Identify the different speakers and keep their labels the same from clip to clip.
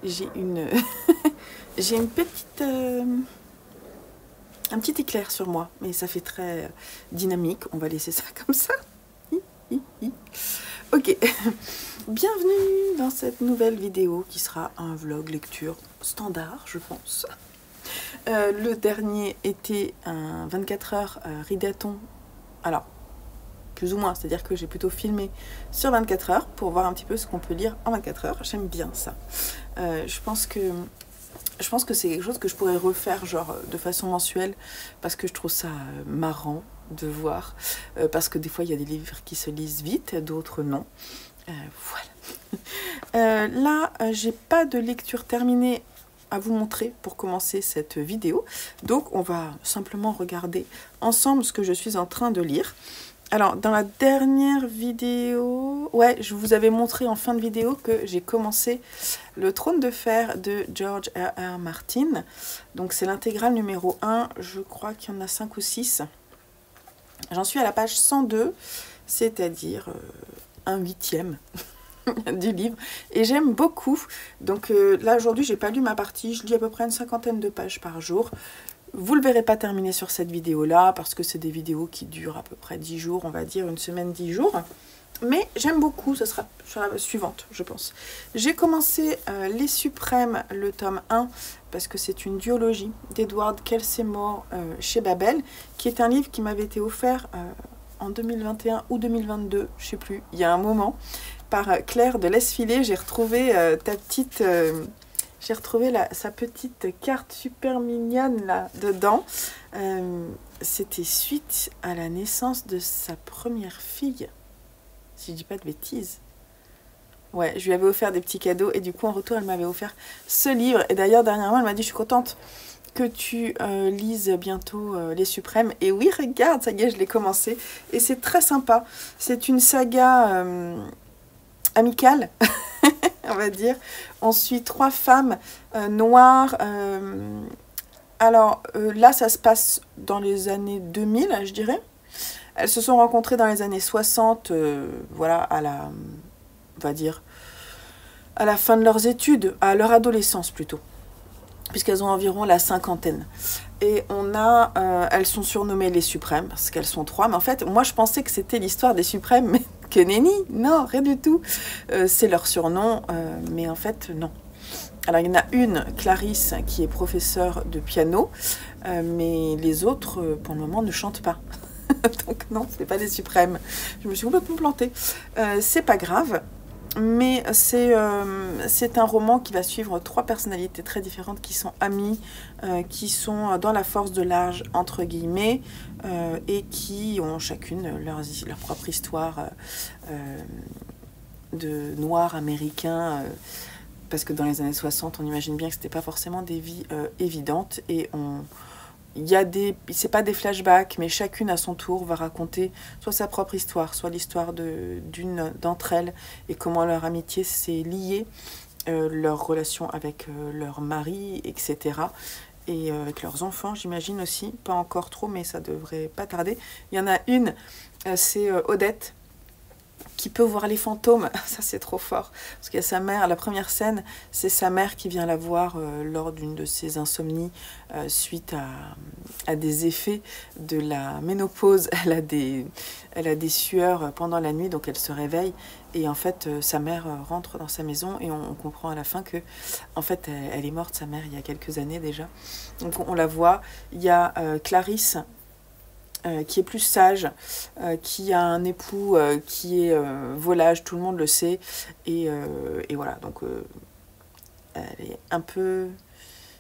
Speaker 1: j'ai une j'ai une petite un petit éclair sur moi, mais ça fait très dynamique. On va laisser ça comme ça. Ok, bienvenue dans cette nouvelle vidéo qui sera un vlog lecture standard, je pense. Le dernier était un 24 heures ridathon. Alors, plus ou moins, c'est-à-dire que j'ai plutôt filmé sur 24 heures pour voir un petit peu ce qu'on peut lire en 24 heures. J'aime bien ça. Je pense que c'est quelque chose que je pourrais refaire genre de façon mensuelle parce que je trouve ça marrant de voir. Parce que des fois, il y a des livres qui se lisent vite, d'autres non. Voilà. Là, j'ai pas de lecture terminée à vous montrer pour commencer cette vidéo. Donc, on va simplement regarder ensemble ce que je suis en train de lire. Alors, dans la dernière vidéo, ouais, je vous avais montré en fin de vidéo que j'ai commencé Le Trône de Fer de George R.R. Martin. Donc, c'est l'intégrale numéro 1. Je crois qu'il y en a 5 ou 6. J'en suis à la page 102, c'est-à-dire un huitième du livre. Et j'aime beaucoup. Donc, là, aujourd'hui, j'ai pas lu ma partie. Je lis à peu près une 50aine de pages par jour. Vous ne le verrez pas terminer sur cette vidéo-là, parce que c'est des vidéos qui durent à peu près 10 jours, on va dire, une semaine, 10 jours. Mais j'aime beaucoup, ce sera sur la suivante, je pense. J'ai commencé Les Suprêmes, le tome 1, parce que c'est une duologie d'Edward Kelsemore chez Babel, qui est un livre qui m'avait été offert en 2021 ou 2022, je ne sais plus, il y a un moment, par Claire de Laisse-Filer. J'ai retrouvé ta petite... J'ai retrouvé sa petite carte super mignonne là dedans. C'était suite à la naissance de sa première fille. Si je dis pas de bêtises. Ouais, je lui avais offert des petits cadeaux et du coup en retour elle m'avait offert ce livre. Et d'ailleurs dernièrement elle m'a dit je suis contente que tu lises bientôt Les Suprêmes. Et oui, regarde, ça y est, je l'ai commencé. Et c'est très sympa. C'est une saga amicale. On va dire. On suit 3 femmes noires. Alors là, ça se passe dans les années 2000, je dirais. Elles se sont rencontrées dans les années 60, voilà, on va dire, à la fin de leurs études, à leur adolescence plutôt, puisqu'elles ont environ la cinquantaine. Et elles sont surnommées les Suprêmes, parce qu'elles sont 3. Mais en fait, moi, je pensais que c'était l'histoire des Suprêmes, mais que nenni, non, rien du tout. C'est leur surnom, mais en fait, non. Alors, il y en a une, Clarisse, qui est professeure de piano, mais les autres, pour le moment, ne chantent pas. Donc non, ce n'est pas des Suprêmes. Je me suis complètement plantée. C'est pas grave. Mais c'est un roman qui va suivre 3 personnalités très différentes qui sont amies, qui sont dans la force de l'âge, entre guillemets, et qui ont chacune leur propre histoire de noirs américains, parce que dans les années 60, on imagine bien que ce n'était pas forcément des vies évidentes, et c'est pas des flashbacks, mais chacune à son tour va raconter soit sa propre histoire, soit l'histoire d'une d'entre elles et comment leur amitié s'est liée, leur relation avec leur mari, etc. Et avec leurs enfants, j'imagine aussi. Pas encore trop, mais ça devrait pas tarder. Il y en a une, c'est Odette, qui peut voir les fantômes. Ça, c'est trop fort. Parce qu'il y a sa mère, la première scène, c'est sa mère qui vient la voir lors d'une de ses insomnies suite à des effets de la ménopause. Elle a des sueurs pendant la nuit, donc elle se réveille. Et en fait, sa mère rentre dans sa maison et on comprend à la fin que, en fait, elle est morte, sa mère, il y a quelques années déjà. Donc on la voit. Il y a Clarisse, qui est plus sage, qui a un époux qui est volage, tout le monde le sait, et voilà, donc elle est un peu...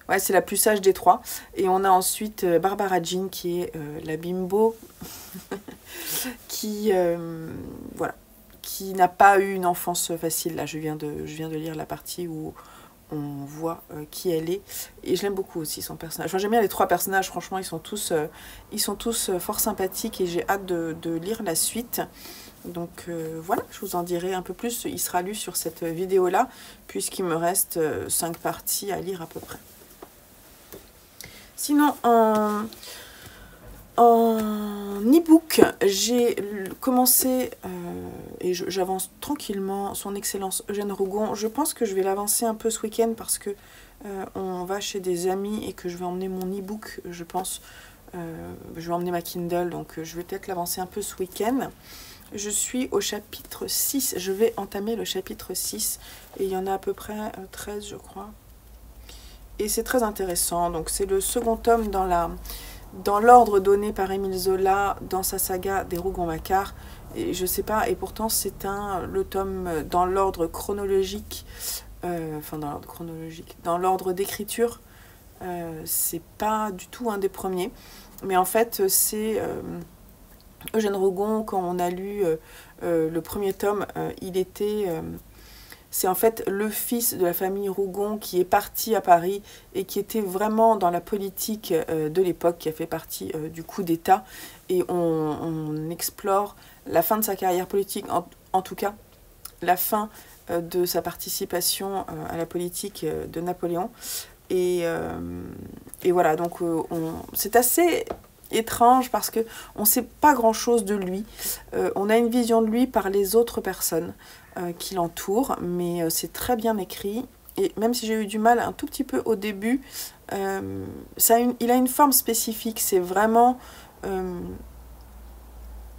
Speaker 1: Ouais, c'est la plus sage des 3. Et on a ensuite Barbara Jean, qui est la bimbo, qui, voilà, qui n'a pas eu une enfance facile. Là, je viens de lire la partie où on voit qui elle est, et je l'aime beaucoup aussi, son personnage. Enfin, j'aime bien les 3 personnages, franchement, ils sont tous fort sympathiques, et j'ai hâte de lire la suite. Donc voilà, je vous en dirai un peu plus, il sera lu sur cette vidéo là, puisqu'il me reste 5 parties à lire à peu près. Sinon, En e-book, j'ai commencé, et j'avance tranquillement, Son Excellence Eugène Rougon. Je pense que je vais l'avancer un peu ce week-end parce que on va chez des amis et que je vais emmener mon e-book, je pense. Je vais emmener ma Kindle, donc je vais peut-être l'avancer un peu ce week-end. Je suis au chapitre 6, je vais entamer le chapitre 6, et il y en a à peu près 13, je crois. Et c'est très intéressant, donc c'est le second tome dans l'ordre donné par Émile Zola dans sa saga des Rougon-Macquart. Et je sais pas, et pourtant c'est le tome dans l'ordre chronologique, dans l'ordre d'écriture, c'est pas du tout un des premiers. Mais en fait, c'est Eugène Rougon, quand on a lu le premier tome, c'est en fait le fils de la famille Rougon qui est parti à Paris et qui était vraiment dans la politique de l'époque, qui a fait partie du coup d'État. Et on explore la fin de sa carrière politique, en tout cas la fin de sa participation à la politique de Napoléon. Et voilà, donc c'est assez étrange parce que on ne sait pas grand chose de lui. On a une vision de lui par les autres personnes qui l'entourent, mais c'est très bien écrit. Et même si j'ai eu du mal un tout petit peu au début, il a une forme spécifique. C'est vraiment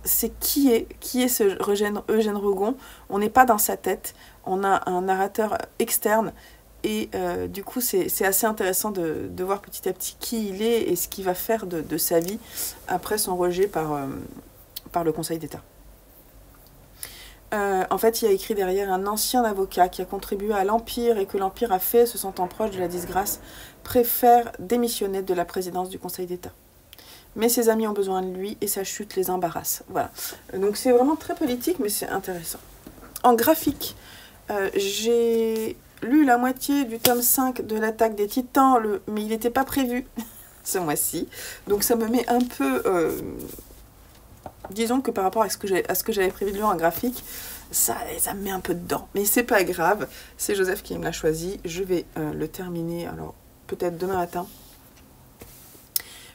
Speaker 1: c'est qui est ce Eugène Rougon. On n'est pas dans sa tête, on a un narrateur externe. Et du coup, c'est assez intéressant de voir petit à petit qui il est et ce qu'il va faire de sa vie après son rejet par le Conseil d'État. En fait, il y a écrit derrière un ancien avocat qui a contribué à l'Empire et que l'Empire a fait, se sentant proche de la disgrâce, préfère démissionner de la présidence du Conseil d'État. Mais ses amis ont besoin de lui et sa chute les embarrasse. Voilà. Donc c'est vraiment très politique, mais c'est intéressant. En graphique, j'ai lu la moitié du tome 5 de l'Attaque des Titans, mais il n'était pas prévu ce mois-ci. Donc ça me met un peu... disons que par rapport à ce que j'avais prévu de lire en graphique, ça me met un peu dedans. Mais c'est pas grave, c'est Joseph qui me l'a choisi. Je vais le terminer, alors peut-être demain matin.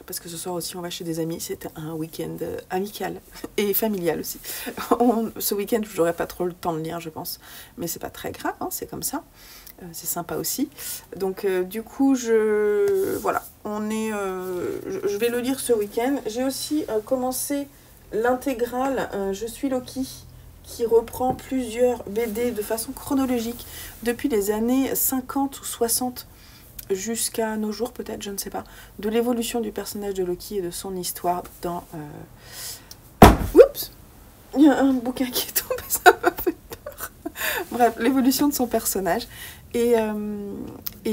Speaker 1: Parce que ce soir aussi, on va chez des amis. C'est un week-end amical et familial aussi. Ce week-end, je n'aurai pas trop le temps de lire, je pense. Mais c'est pas très grave, hein, c'est comme ça. C'est sympa aussi. Donc, du coup, voilà. Je vais le lire ce week-end. J'ai aussi commencé l'intégrale Je suis Loki, qui reprend plusieurs BD de façon chronologique depuis les années 50 ou 60 jusqu'à nos jours, peut-être, je ne sais pas, de l'évolution du personnage de Loki et de son histoire dans... Oups! Il y a un bouquin qui est tombé, ça m'a fait peur. Bref, l'évolution de son personnage. Et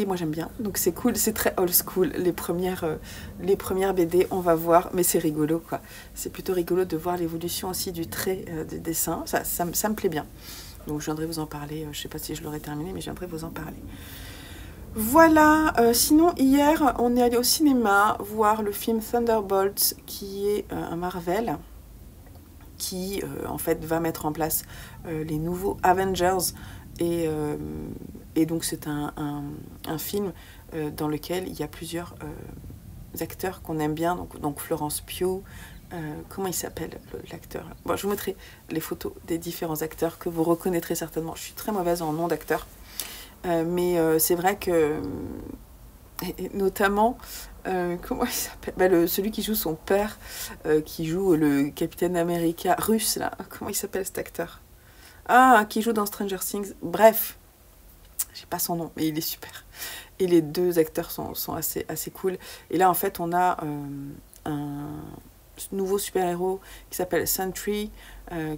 Speaker 1: moi, j'aime bien. Donc, c'est cool, c'est très old school. Les premières BD, on va voir, mais c'est rigolo, quoi. C'est plutôt rigolo de voir l'évolution aussi du trait de dessin. Ça me plaît bien. Donc, je viendrai vous en parler. Je ne sais pas si je l'aurai terminé, mais je viendrai vous en parler. Voilà, sinon hier on est allé au cinéma voir le film Thunderbolts qui est un Marvel qui en fait va mettre en place les nouveaux Avengers et donc c'est un film dans lequel il y a plusieurs acteurs qu'on aime bien, donc Florence Pugh, comment il s'appelle l'acteur? Bon, je vous mettrai les photos des différents acteurs que vous reconnaîtrez certainement. Je suis très mauvaise en nom d'acteur. Mais c'est vrai que, et notamment, comment il s'appelle, celui qui joue son père, qui joue le Capitaine America russe, là, comment il s'appelle cet acteur? Ah, qui joue dans Stranger Things, bref, j'ai pas son nom, mais il est super. Et les deux acteurs sont assez cool. Et là, en fait, on a un nouveau super-héros qui s'appelle Sentry,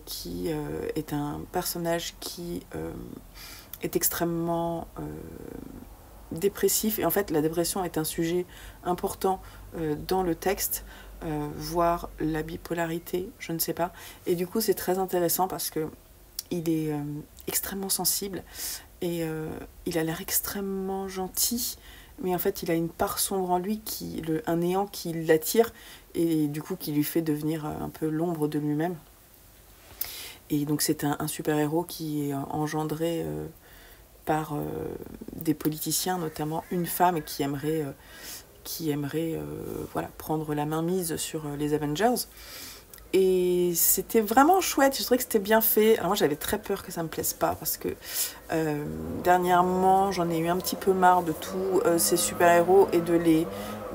Speaker 1: qui est un personnage qui... est extrêmement dépressif. Et en fait, la dépression est un sujet important dans le texte, voire la bipolarité, je ne sais pas. Et du coup, c'est très intéressant parce que il est extrêmement sensible et il a l'air extrêmement gentil, mais en fait, il a une part sombre en lui, un néant qui l'attire et du coup, qui lui fait devenir un peu l'ombre de lui-même. Et donc, c'est un super-héros qui est engendré... par des politiciens, notamment une femme qui aimerait qui aimerait voilà, prendre la main mise sur les Avengers. Et c'était vraiment chouette, je trouvais que c'était bien fait. Alors moi j'avais très peur que ça me plaise pas parce que dernièrement j'en ai eu un petit peu marre de tous ces super-héros et de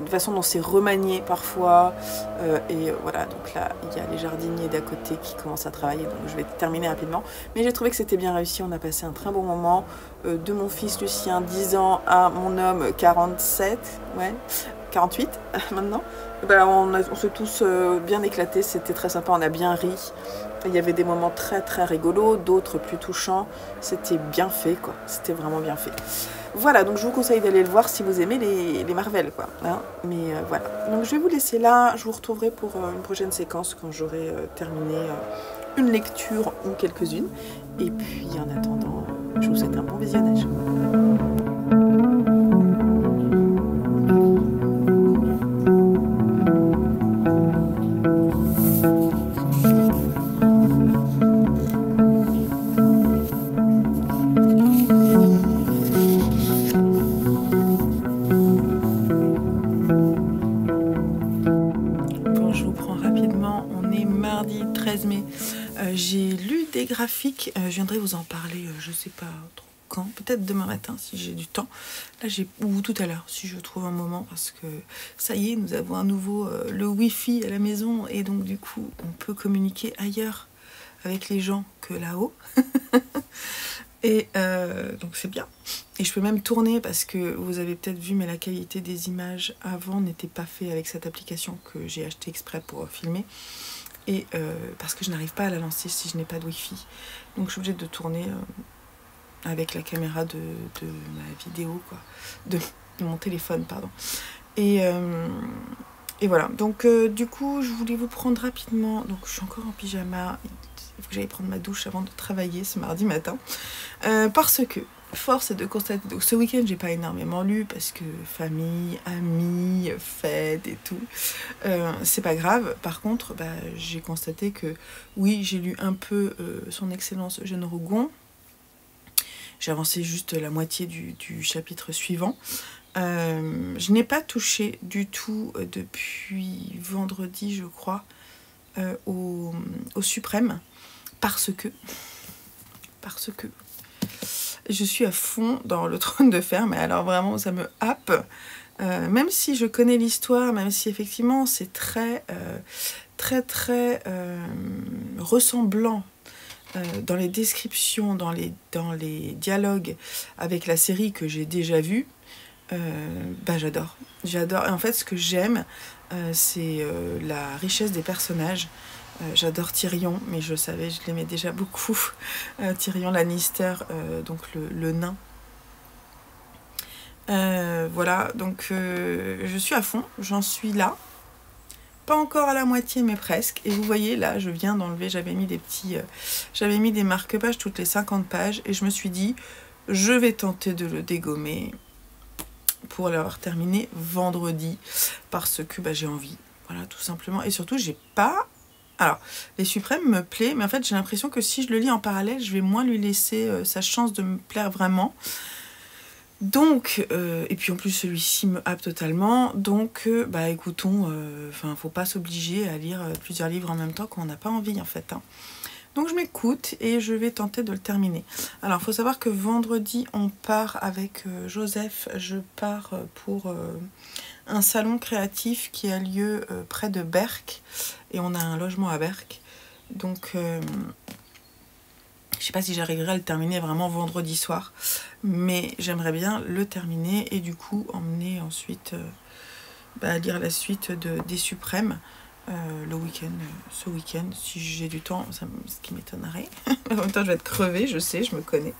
Speaker 1: façon dont c'est remanié parfois. Et voilà, donc là il y a les jardiniers d'à côté qui commencent à travailler, donc je vais terminer rapidement. Mais j'ai trouvé que c'était bien réussi, on a passé un très bon moment. De mon fils Lucien 10 ans à mon homme 47, ouais, 48 maintenant. Ben, on s'est tous bien éclatés, c'était très sympa, on a bien ri. Il y avait des moments très très rigolos, d'autres plus touchants. C'était bien fait, quoi. C'était vraiment bien fait. Voilà, donc je vous conseille d'aller le voir si vous aimez les Marvel, quoi. Hein, mais voilà. Donc je vais vous laisser là. Je vous retrouverai pour une prochaine séquence quand j'aurai terminé une lecture ou quelques-unes. Et puis en attendant, je vous souhaite un bon visionnage. J'ai lu des graphiques, je viendrai vous en parler, je sais pas trop quand, peut-être demain matin si j'ai du temps, là ou tout à l'heure si je trouve un moment, parce que ça y est, nous avons à nouveau le Wi-Fi à la maison et donc du coup on peut communiquer ailleurs avec les gens que là-haut. Et donc c'est bien. Et je peux même tourner parce que vous avez peut-être vu, mais la qualité des images avant n'était pas faite avec cette application que j'ai achetée exprès pour filmer. Et parce que je n'arrive pas à la lancer si je n'ai pas de Wi-Fi. Donc je suis obligée de tourner avec la caméra de ma vidéo, quoi. De mon téléphone, pardon. Et voilà. Donc du coup, je voulais vous prendre rapidement. Donc je suis encore en pyjama. Il faut que j'aille prendre ma douche avant de travailler ce mardi matin. Parce que force est de constater, donc ce week-end j'ai pas énormément lu parce que famille, amis, fêtes et tout, c'est pas grave. Par contre, bah, j'ai constaté que oui, j'ai lu un peu Son Excellence Eugène Rougon. J'ai avancé juste la moitié du chapitre suivant. Je n'ai pas touché du tout depuis vendredi, je crois, au Suprême parce que je suis à fond dans le Trône de Fer, mais alors vraiment ça me happe, même si je connais l'histoire, même si effectivement c'est très ressemblant dans les descriptions, dans les dialogues avec la série que j'ai déjà vue, bah j'adore. Et en fait ce que j'aime, c'est la richesse des personnages. J'adore Tyrion, mais je savais, je l'aimais déjà beaucoup. Tyrion Lannister, donc le nain. Voilà, donc je suis à fond, j'en suis là. Pas encore à la moitié, mais presque. Et vous voyez, là, je viens d'enlever, j'avais mis des marque-pages toutes les 50 pages, et je me suis dit, je vais tenter de le dégommer pour l'avoir terminé vendredi, parce que bah, j'ai envie. Voilà, tout simplement. Et surtout, j'ai pas... Alors, Les Suprêmes me plaît, mais en fait, j'ai l'impression que si je le lis en parallèle, je vais moins lui laisser sa chance de me plaire vraiment. Donc, et puis en plus, celui-ci me happe totalement. Donc, bah écoutons, faut pas s'obliger à lire plusieurs livres en même temps quand on n'a pas envie, en fait. Hein. Donc, je m'écoute et je vais tenter de le terminer. Alors, il faut savoir que vendredi, on part avec Joseph. Je pars pour... un salon créatif qui a lieu près de Berck, et on a un logement à Berck, donc je sais pas si j'arriverai à le terminer vraiment vendredi soir, mais j'aimerais bien le terminer et du coup emmener ensuite à lire la suite des Suprêmes le week-end, ce week-end, si j'ai du temps, ce qui m'étonnerait. En même temps je vais être crevée, je sais, je me connais.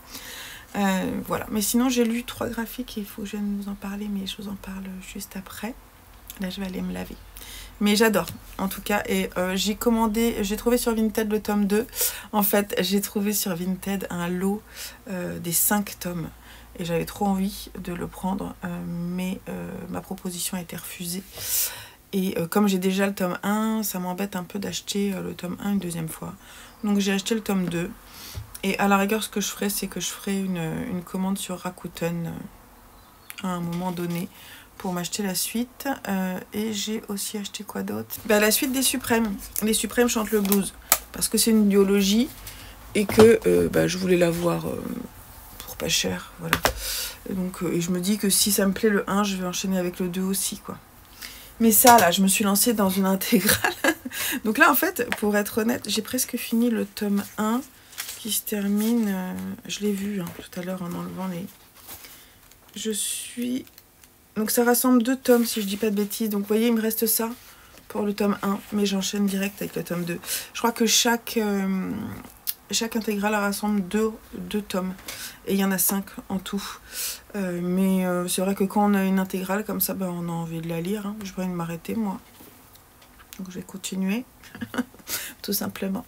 Speaker 1: Voilà, mais sinon j'ai lu 3 graphiques et il faut que je vienne vous en parler, mais je vous en parle juste après. Là je vais aller me laver, mais j'adore en tout cas. Et j'ai trouvé sur Vinted le tome 2. En fait j'ai trouvé sur Vinted un lot des 5 tomes et j'avais trop envie de le prendre, mais ma proposition a été refusée. Et comme j'ai déjà le tome 1, ça m'embête un peu d'acheter le tome 1 une deuxième fois, donc j'ai acheté le tome 2. Et à la rigueur, ce que je ferai, c'est que je ferai une commande sur Rakuten à un moment donné pour m'acheter la suite. Et j'ai aussi acheté quoi d'autre? Bah, la suite des Suprêmes. Les Suprêmes chantent le blues. Parce que c'est une duologie et que bah, je voulais l'avoir pour pas cher. Voilà. Donc, et je me dis que si ça me plaît le 1, je vais enchaîner avec le 2 aussi, quoi. Mais ça, là, je me suis lancée dans une intégrale. Donc là, en fait, pour être honnête, j'ai presque fini le tome 1 qui se termine... je l'ai vu hein, tout à l'heure en enlevant les... Je suis... Donc ça rassemble 2 tomes, si je dis pas de bêtises. Donc vous voyez, il me reste ça pour le tome 1. Mais j'enchaîne direct avec le tome 2. Je crois que chaque intégrale rassemble 2 tomes. Et il y en a 5 en tout. Mais c'est vrai que quand on a une intégrale comme ça, ben, on a envie de la lire. Hein. Je vais pas m'arrêter, moi. Donc je vais continuer. Tout simplement.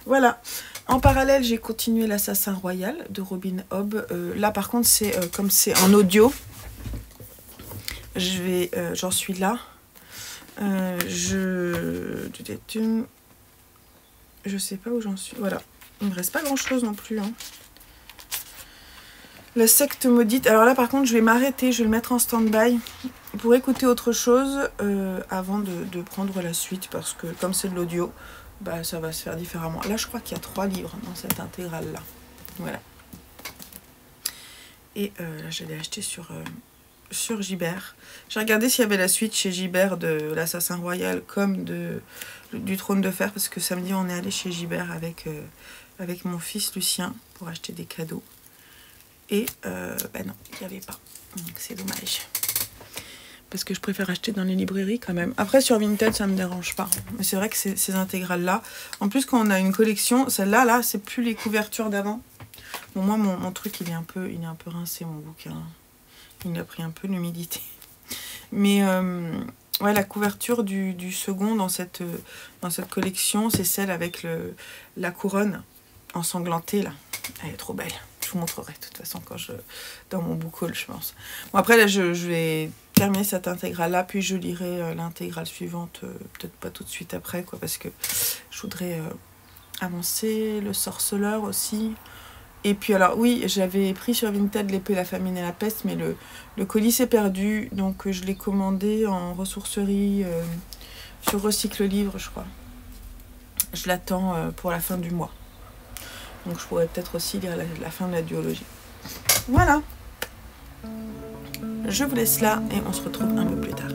Speaker 1: Voilà. En parallèle, j'ai continué l'Assassin Royal de Robin Hobb. Là, par contre, c'est comme c'est en audio. J'en suis là. Je sais pas où j'en suis. Voilà. Il me reste pas grand chose non plus. Hein. La secte maudite. Alors là, par contre, je vais m'arrêter. Je vais le mettre en stand-by pour écouter autre chose avant de prendre la suite. Parce que comme c'est de l'audio, bah, ça va se faire différemment. Là, je crois qu'il y a 3 livres dans cette intégrale-là. Voilà. Et là, j'allais acheter sur Gibert. J'ai regardé s'il y avait la suite chez Gibert de l'Assassin Royal comme du Trône de Fer. Parce que samedi, on est allé chez Gibert avec mon fils Lucien pour acheter des cadeaux. Et bah non, il n'y avait pas. Donc c'est dommage. Parce que je préfère acheter dans les librairies quand même. Après sur Vinted ça me dérange pas. Mais c'est vrai que ces intégrales là. En plus quand on a une collection, celle-là, là, c'est plus les couvertures d'avant. Bon moi mon truc il est un peu rincé mon bouquin. Il a pris un peu l'humidité. Mais ouais la couverture du second dans cette collection, c'est celle avec la couronne ensanglantée là. Elle est trop belle. Je vous montrerai de toute façon dans mon book haul je pense. Bon après là je vais terminer cette intégrale là puis je lirai l'intégrale suivante peut-être pas tout de suite après quoi parce que je voudrais avancer le sorceleur aussi. Et puis alors oui j'avais pris sur Vinted l'épée, la famine et la peste mais le colis s'est perdu donc je l'ai commandé en ressourcerie sur Recycle Livre je crois. Je l'attends pour la fin du mois. Donc je pourrais peut-être aussi lire la fin de la duologie. Voilà. Je vous laisse là et on se retrouve un peu plus tard.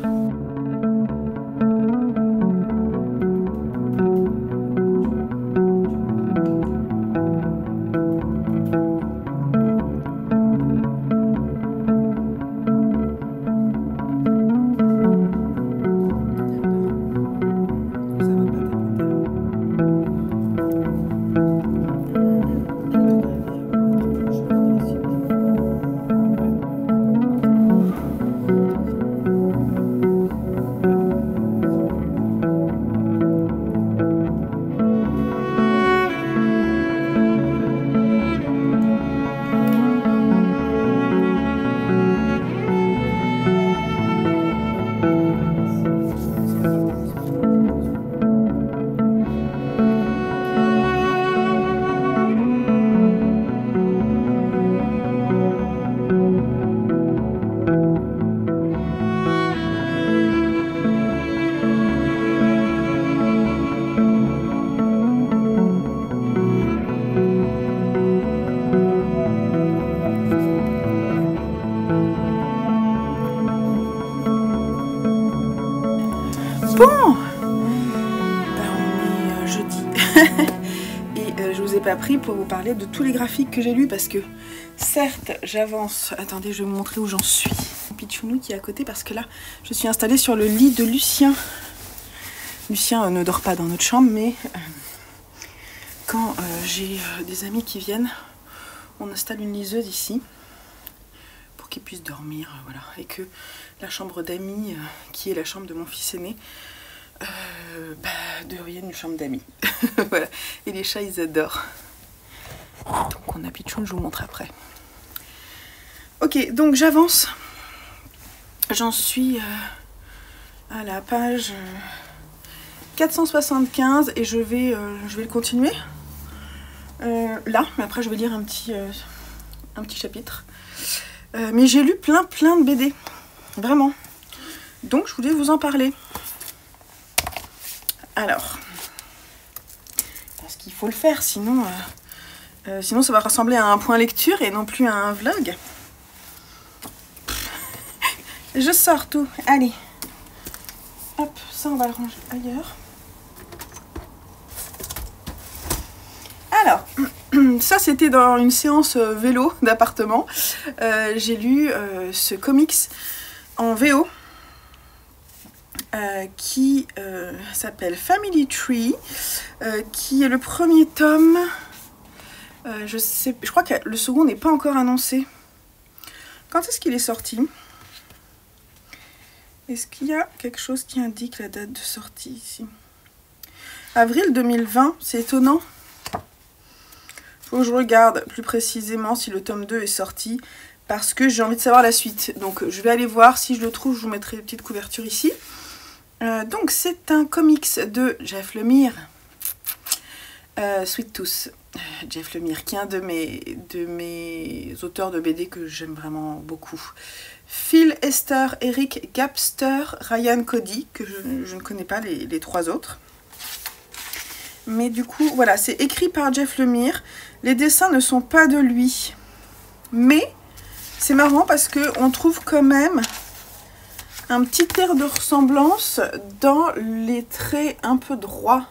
Speaker 1: Bon, ben on est jeudi et je vous ai pas pris pour vous parler de tous les graphiques que j'ai lus parce que certes j'avance. Attendez, je vais vous montrer où j'en suis. Pichounou qui est à côté parce que là je suis installée sur le lit de Lucien. Lucien ne dort pas dans notre chambre mais quand j'ai des amis qui viennent, on installe une liseuse ici pour qu'ils puissent dormir, voilà, et que la chambre d'amis qui est la chambre de mon fils aîné devienne une chambre d'amis. Voilà. Et les chats ils adorent. Donc on a Pichoun, je vous montre après. Ok, donc j'avance. J'en suis à la page 475 et je vais le continuer là, mais après je vais lire un petit chapitre. Mais j'ai lu plein de BD. Vraiment. Donc je voulais vous en parler. Alors, parce qu'il faut le faire, sinon ça va ressembler à un point lecture et non plus à un vlog. Je sors tout. Allez. Hop, ça on va le ranger ailleurs. Alors, ça c'était dans une séance vélo d'appartement. J'ai lu ce comics en VO qui s'appelle Family Tree, qui est le premier tome. Je crois que le second n'est pas encore annoncé. Quand est-ce qu'il est sorti? Est-ce qu'il y a quelque chose qui indique la date de sortie ici? Avril 2020, c'est étonnant. Faut que je regarde plus précisément si le tome 2 est sorti, parce que j'ai envie de savoir la suite. Donc je vais aller voir, si je le trouve, je vous mettrai une petite couverture ici. Donc c'est un comics de Jeff Lemire, Sweet Tooth. Jeff Lemire, qui est un de mes auteurs de BD que j'aime vraiment beaucoup. Phil Esther, Eric Gapster, Ryan Cody, que je ne connais pas les trois autres. Mais du coup, voilà, c'est écrit par Jeff Lemire. Les dessins ne sont pas de lui. Mais c'est marrant parce qu'on trouve quand même un petit air de ressemblance dans les traits un peu droits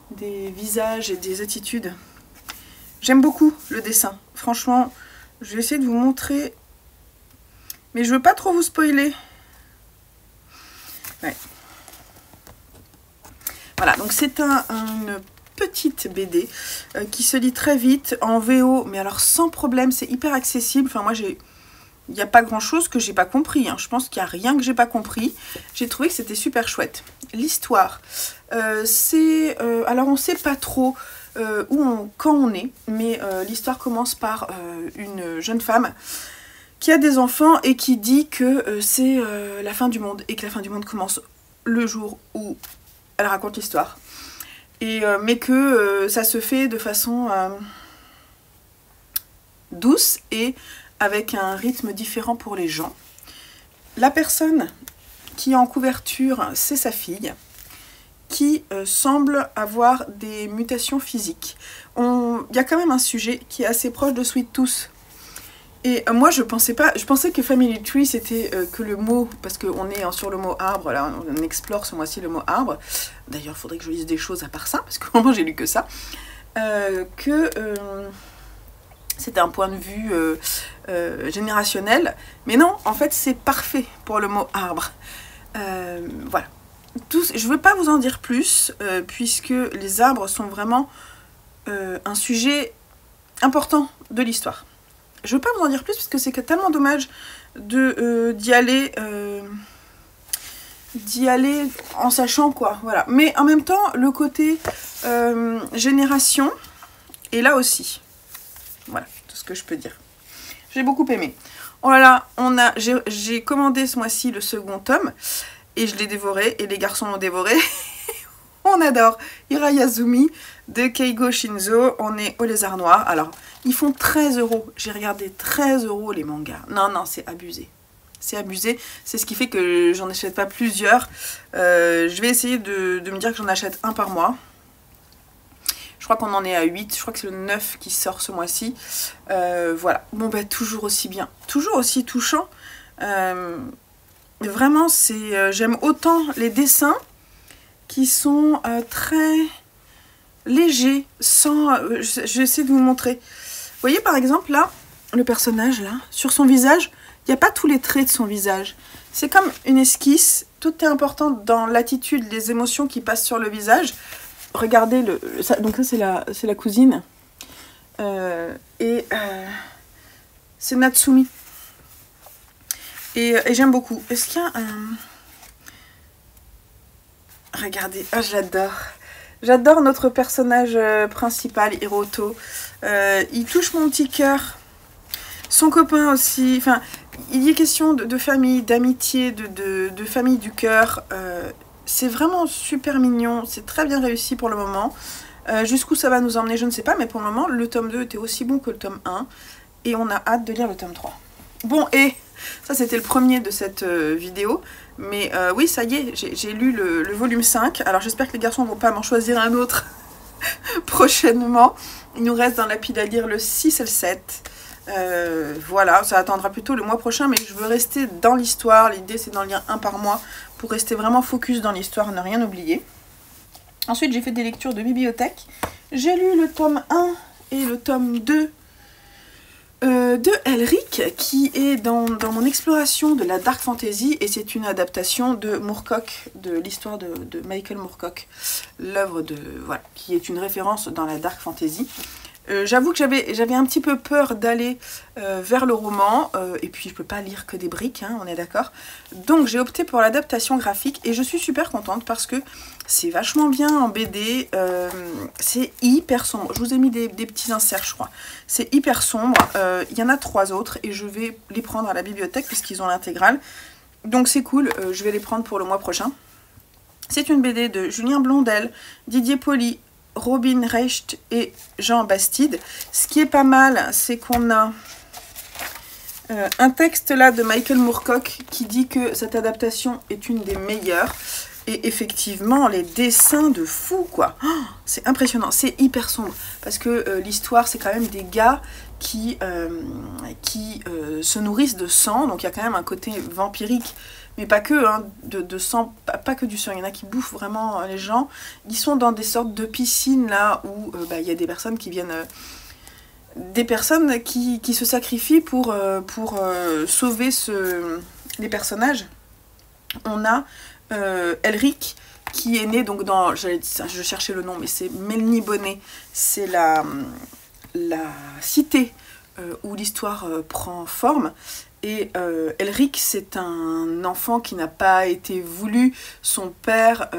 Speaker 1: des visages et des attitudes. J'aime beaucoup le dessin. Franchement, je vais essayer de vous montrer. Mais je veux pas trop vous spoiler. Ouais. Voilà, donc c'est une petite BD qui se lit très vite en VO, mais alors sans problème, c'est hyper accessible. Enfin, moi, il n'y a pas grand-chose que j'ai pas compris. Hein. Je pense qu'il n'y a rien que j'ai pas compris. J'ai trouvé que c'était super chouette. L'histoire, c'est... alors, on sait pas trop quand on est, mais l'histoire commence par une jeune femme qui a des enfants et qui dit que c'est la fin du monde, et que la fin du monde commence le jour où elle raconte l'histoire. Mais que ça se fait de façon douce et avec un rythme différent pour les gens. La personne qui est en couverture, c'est sa fille, qui semble avoir des mutations physiques. Il y a quand même un sujet qui est assez proche de Sweet Tooth. Et moi je pensais que Family Tree c'était que le mot, parce qu'on est sur le mot arbre, là on explore ce mois-ci le mot arbre. D'ailleurs il faudrait que je lise des choses à part ça, parce que vraiment j'ai lu que ça. C'était un point de vue générationnel. Mais non, en fait c'est parfait pour le mot arbre. Voilà. Je ne veux pas vous en dire plus, puisque les arbres sont vraiment un sujet important de l'histoire. Je ne veux pas vous en dire plus parce que c'est tellement dommage d'y aller en sachant quoi. Voilà. Mais en même temps, le côté génération est là aussi. Voilà, tout ce que je peux dire. J'ai beaucoup aimé. Oh là là, j'ai commandé ce mois-ci le second tome et je l'ai dévoré et les garçons l'ont dévoré. On adore Hirayazumi de Keigo Shinzo. On est au Lézard Noir. Alors, ils font 13 €. J'ai regardé 13 € les mangas. Non, non, c'est abusé. C'est abusé. C'est ce qui fait que j'en achète pas plusieurs. Je vais essayer de me dire que j'en achète un par mois. Je crois qu'on en est à 8. Je crois que c'est le 9 qui sort ce mois-ci. Voilà. Bon, bah, toujours aussi bien. Toujours aussi touchant. Vraiment, j'aime autant les dessins qui sont très légers, sans... je vais essayer de vous montrer. Vous voyez par exemple là, le personnage là, sur son visage, il n'y a pas tous les traits de son visage. C'est comme une esquisse, tout est important dans l'attitude, les émotions qui passent sur le visage. Regardez, donc ça c'est la cousine. C'est Natsumi. Et j'aime beaucoup. Est-ce qu'il y a un... Regardez, oh, j'adore. J'adore notre personnage principal, Hiroto. Il touche mon petit cœur. Son copain aussi. Enfin, il y est question de famille, d'amitié, de famille du cœur. C'est vraiment super mignon. C'est très bien réussi pour le moment. Jusqu'où ça va nous emmener, je ne sais pas. Mais pour le moment, le tome 2 était aussi bon que le tome 1. Et on a hâte de lire le tome 3. Bon, et ça c'était le premier de cette vidéo. Mais oui, ça y est, j'ai lu le volume 5. Alors j'espère que les garçons vont pas m'en choisir un autre prochainement. Il nous reste dans la pile à lire le 6 et le 7. Voilà, ça attendra plutôt le mois prochain, mais je veux rester dans l'histoire. L'idée c'est d'en lire un par mois pour rester vraiment focus dans l'histoire, ne rien oublier. Ensuite j'ai fait des lectures de bibliothèque. J'ai lu le tome 1 et le tome 2 de Elric, qui est dans mon exploration de la dark fantasy, et c'est une adaptation de Moorcock, de l'histoire de Michael Moorcock, l'œuvre de voilà, qui est une référence dans la dark fantasy. J'avoue que j'avais un petit peu peur d'aller vers le roman, et puis je peux pas lire que des briques, hein, on est d'accord. Donc j'ai opté pour l'adaptation graphique, et je suis super contente parce que c'est vachement bien en BD, c'est hyper sombre. Je vous ai mis des petits inserts, je crois. C'est hyper sombre, il y en a 3 autres, et je vais les prendre à la bibliothèque puisqu'ils ont l'intégrale. Donc c'est cool, je vais les prendre pour le mois prochain. C'est une BD de Julien Blondel, Didier Pauly, Robin Reicht et Jean Bastide. Ce qui est pas mal, c'est qu'on a un texte là de Michael Moorcock qui dit que cette adaptation est une des meilleures. Et effectivement, les dessins de fou, quoi. Oh, c'est impressionnant, c'est hyper sombre. Parce que l'histoire, c'est quand même des gars qui se nourrissent de sang. Donc il y a quand même un côté vampirique. Mais pas que, hein, de sang, pas que du sang. Il y en a qui bouffent vraiment les gens. Ils sont dans des sortes de piscines, là, où il y a des personnes qui viennent... des personnes qui se sacrifient pour sauver les personnages. On a Elric, qui est né donc dans... Je cherchais le nom, mais c'est Melniboné. C'est la cité où l'histoire prend forme. Et Elric, c'est un enfant qui n'a pas été voulu. Son père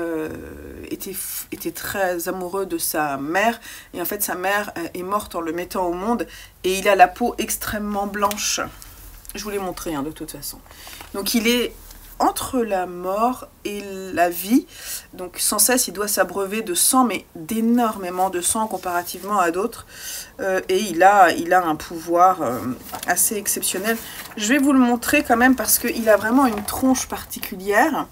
Speaker 1: était très amoureux de sa mère. Et en fait, sa mère est morte en le mettant au monde. Et il a la peau extrêmement blanche. Je vous l'ai montré, hein, de toute façon. Donc il est entre la mort et la vie. Donc sans cesse, il doit s'abreuver de sang, mais d'énormément de sang comparativement à d'autres. Et il a un pouvoir assez exceptionnel. Je vais vous le montrer quand même parce qu'il a vraiment une tronche particulière.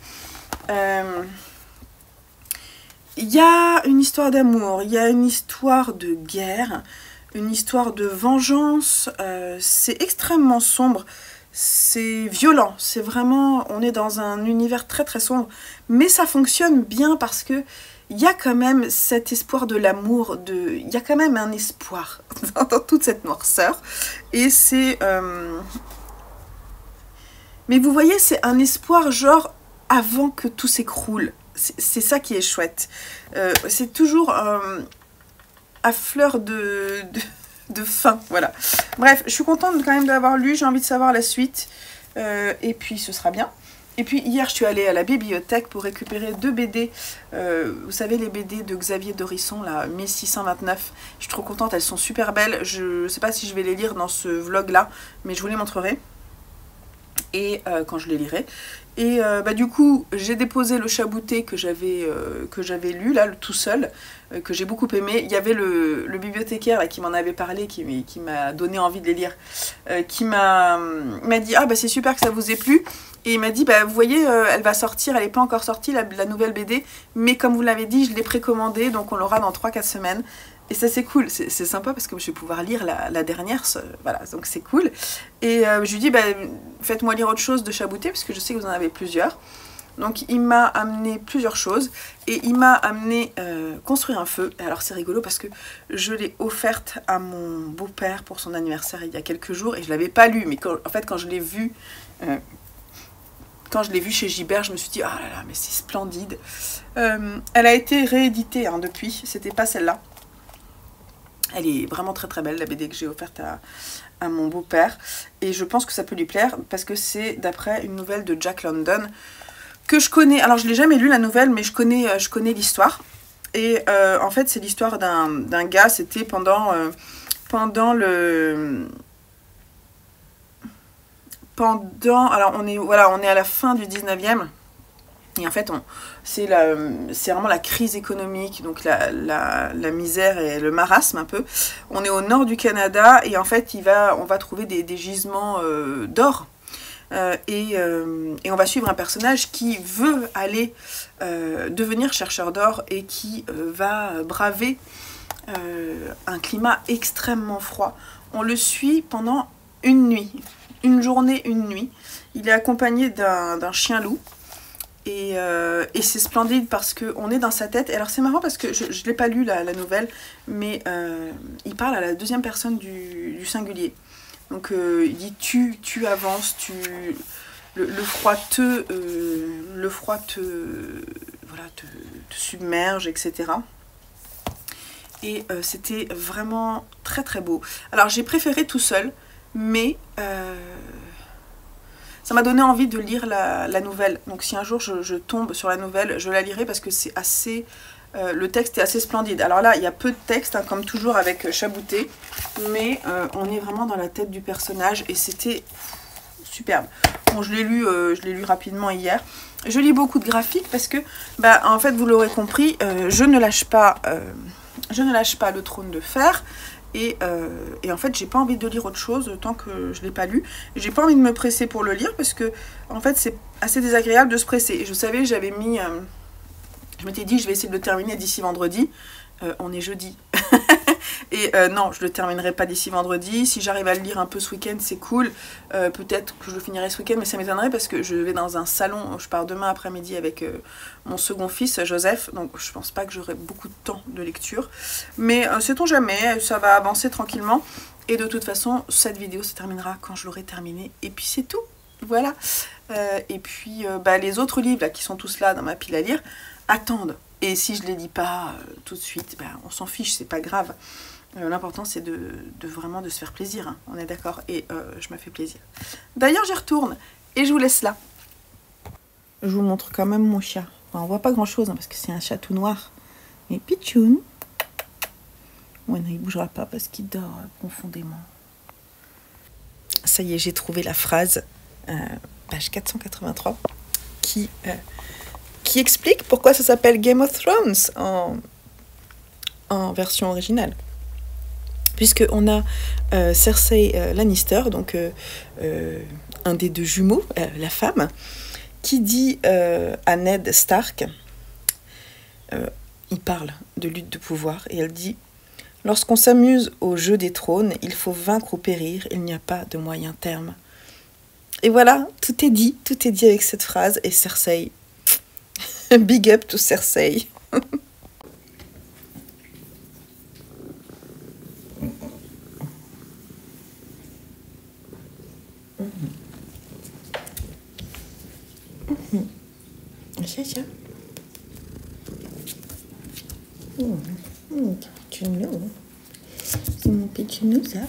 Speaker 1: Il y a une histoire d'amour, il y a une histoire de guerre, une histoire de vengeance. C'est extrêmement sombre. C'est violent, c'est vraiment, on est dans un univers très très sombre, mais ça fonctionne bien parce que il y a quand même cet espoir de l'amour, il y a quand même un espoir dans toute cette noirceur, et c'est... Mais vous voyez, c'est un espoir genre avant que tout s'écroule, c'est ça qui est chouette. C'est toujours à fleur de fin, voilà. Bref, je suis contente quand même d'avoir lu, j'ai envie de savoir la suite, et puis ce sera bien. Et puis hier, je suis allée à la bibliothèque pour récupérer 2 BD, vous savez les BD de Xavier Dorisson, là, 1629, je suis trop contente, elles sont super belles, je sais pas si je vais les lire dans ce vlog-là, mais je vous les montrerai, et quand je les lirai. Et du coup, j'ai déposé le Chabouté que j'avais lu, là, tout seul, que j'ai beaucoup aimé. Il y avait le bibliothécaire là, qui m'en avait parlé, qui m'a donné envie de les lire, qui m'a dit « Ah, bah c'est super que ça vous ait plu ». Et il m'a dit, bah, vous voyez, elle va sortir, elle n'est pas encore sortie, la nouvelle BD, mais comme vous l'avez dit, je l'ai précommandée, donc on l'aura dans 3-4 semaines. Et ça c'est cool, c'est sympa parce que je vais pouvoir lire la dernière, voilà, donc c'est cool. Et je lui dis, bah, faites-moi lire autre chose de Chabouté, parce que je sais que vous en avez plusieurs. Donc il m'a amené plusieurs choses, et il m'a amené construire un feu. Et alors c'est rigolo parce que je l'ai offerte à mon beau-père pour son anniversaire il y a quelques jours, et je ne l'avais pas lu, mais en fait quand je l'ai vu... Quand je l'ai vue chez Gibert, je me suis dit, ah là là, mais c'est splendide. Elle a été rééditée hein, depuis, c'était pas celle-là. Elle est vraiment très très belle, la BD que j'ai offerte à mon beau-père. Et je pense que ça peut lui plaire, parce que c'est d'après une nouvelle de Jack London, que je connais. Alors je l'ai jamais lu la nouvelle, mais je connais l'histoire. Et en fait, c'est l'histoire d'un gars, c'était pendant le... alors on est à la fin du 19e, Et en fait, c'est vraiment la crise économique, donc la misère et le marasme un peu. On est au nord du Canada et en fait, on va trouver des gisements d'or. Et on va suivre un personnage qui veut aller devenir chercheur d'or et qui va braver un climat extrêmement froid. On le suit pendant une nuit, une journée, une nuit. Il est accompagné d'un chien loup. Et c'est splendide parce qu'on est dans sa tête. Et alors c'est marrant parce que je ne l'ai pas lu la nouvelle, mais il parle à la deuxième personne du singulier. Donc il dit tu avances, le froid te submerge, etc. Et c'était vraiment très très beau. Alors j'ai préféré tout seul, mais ça m'a donné envie de lire la nouvelle. Donc si un jour je tombe sur la nouvelle, je la lirai parce que c'est assez... le texte est assez splendide. Alors là, il y a peu de texte, hein, comme toujours avec Chabouté, mais on est vraiment dans la tête du personnage et c'était superbe. Bon, je l'ai lu rapidement hier. Je lis beaucoup de graphiques parce que, en fait, vous l'aurez compris, je ne lâche pas le Trône de Fer. Et en fait, j'ai pas envie de lire autre chose tant que je l'ai pas lu. J'ai pas envie de me presser pour le lire parce que, en fait, c'est assez désagréable de se presser. Et je savais, j'avais mis... je m'étais dit, je vais essayer de le terminer d'ici vendredi. On est jeudi. Et non, je le terminerai pas d'ici vendredi. Si j'arrive à le lire un peu ce week-end, c'est cool. Peut-être que je le finirai ce week-end, mais ça m'étonnerait parce que je vais dans un salon. Je pars demain après-midi avec mon second fils, Joseph. Donc je pense pas que j'aurai beaucoup de temps de lecture. Mais sait-on jamais, ça va avancer tranquillement. Et de toute façon, cette vidéo se terminera quand je l'aurai terminée. Et puis c'est tout. Voilà. Et puis les autres livres là, qui sont tous là dans ma pile à lire, attendent. Et si je ne les lis pas tout de suite, on s'en fiche, c'est pas grave. L'important c'est de vraiment de se faire plaisir, hein, on est d'accord. Et je me fais plaisir. D'ailleurs j'y retourne et je vous laisse là. Je vous montre quand même mon chat. Enfin, on voit pas grand chose hein, parce que c'est un chat tout noir. Mais Pichoun. Ouais, non, il bougera pas parce qu'il dort profondément. Ça y est, j'ai trouvé la phrase, page 483, qui explique pourquoi ça s'appelle Game of Thrones en version originale. Puisqu'on a Cersei Lannister, donc un des deux jumeaux, la femme, qui dit à Ned Stark, il parle de lutte de pouvoir, et elle dit « Lorsqu'on s'amuse au jeu des trônes, il faut vaincre ou périr, il n'y a pas de moyen terme. » Et voilà, tout est dit avec cette phrase, et Cersei... Big up to Cersei. Chacha. Pichounou. C'est mon pichounou, ça.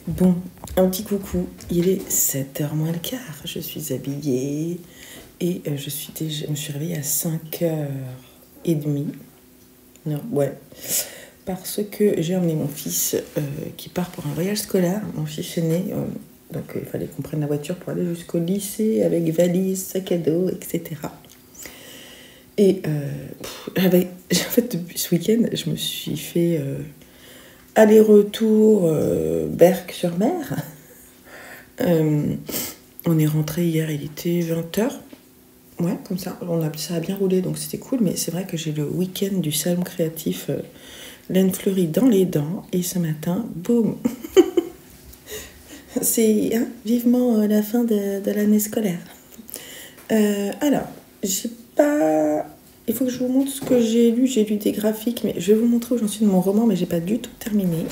Speaker 1: Bon, un petit coucou, il est 7h moins le quart, je suis habillée et je me suis réveillée à 5h30, non, ouais, parce que j'ai emmené mon fils qui part pour un voyage scolaire, mon fils aîné, donc il fallait qu'on prenne la voiture pour aller jusqu'au lycée avec valise, sac à dos, etc. Et en fait, depuis ce week-end, je me suis fait... aller-retour Berck-sur-Mer. On est rentré hier, il était 20h. Ouais, comme ça. Ça a bien roulé, donc c'était cool. Mais c'est vrai que j'ai le week-end du salon créatif Laine Fleurie dans les dents. Et ce matin, boum. C'est vivement la fin de l'année scolaire. Alors, j'ai pas... Il faut que je vous montre ce que j'ai lu. J'ai lu des graphiques, mais je vais vous montrer où j'en suis de mon roman, mais j'ai pas du tout terminé.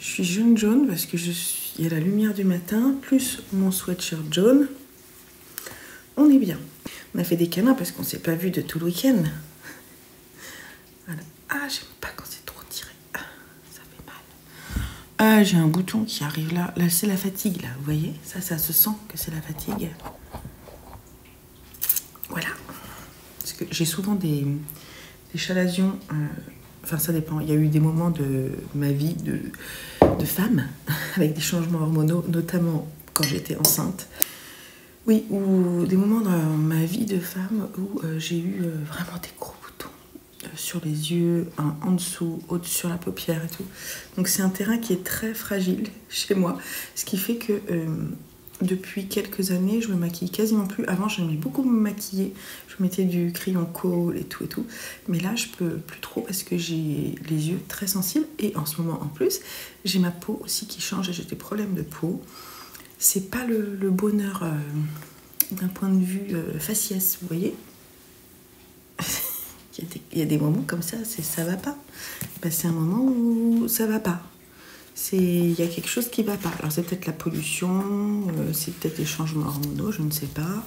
Speaker 1: Je suis jaune parce que il y a la lumière du matin, plus mon sweatshirt jaune. On est bien. On a fait des câlins parce qu'on s'est pas vu de tout le week-end. Voilà. Ah, j'aime pas quand c'est trop tiré. Ah, ça fait mal. Ah, j'ai un bouton qui arrive là. Là, c'est la fatigue, là. Vous voyez? Ça se sent que c'est la fatigue. que j'ai souvent des chalazions, enfin ça dépend, il y a eu des moments de ma vie de femme, avec des changements hormonaux, notamment quand j'étais enceinte. Oui, ou des moments dans ma vie de femme où j'ai eu vraiment des gros boutons sur les yeux, en dessous, sur la paupière et tout. Donc c'est un terrain qui est très fragile chez moi, ce qui fait que depuis quelques années, je me maquille quasiment plus. Avant, j'aimais beaucoup me maquiller, je mettais du crayon colle et tout. Mais là, je peux plus trop parce que j'ai les yeux très sensibles et en ce moment en plus, j'ai ma peau aussi qui change et j'ai des problèmes de peau. C'est pas le bonheur d'un point de vue faciès, vous voyez. Il y a des moments comme ça, ça va pas. Ben, c'est un moment où ça va pas. Il y a quelque chose qui va pas. Alors c'est peut-être la pollution, c'est peut-être les changements hormonaux, je ne sais pas.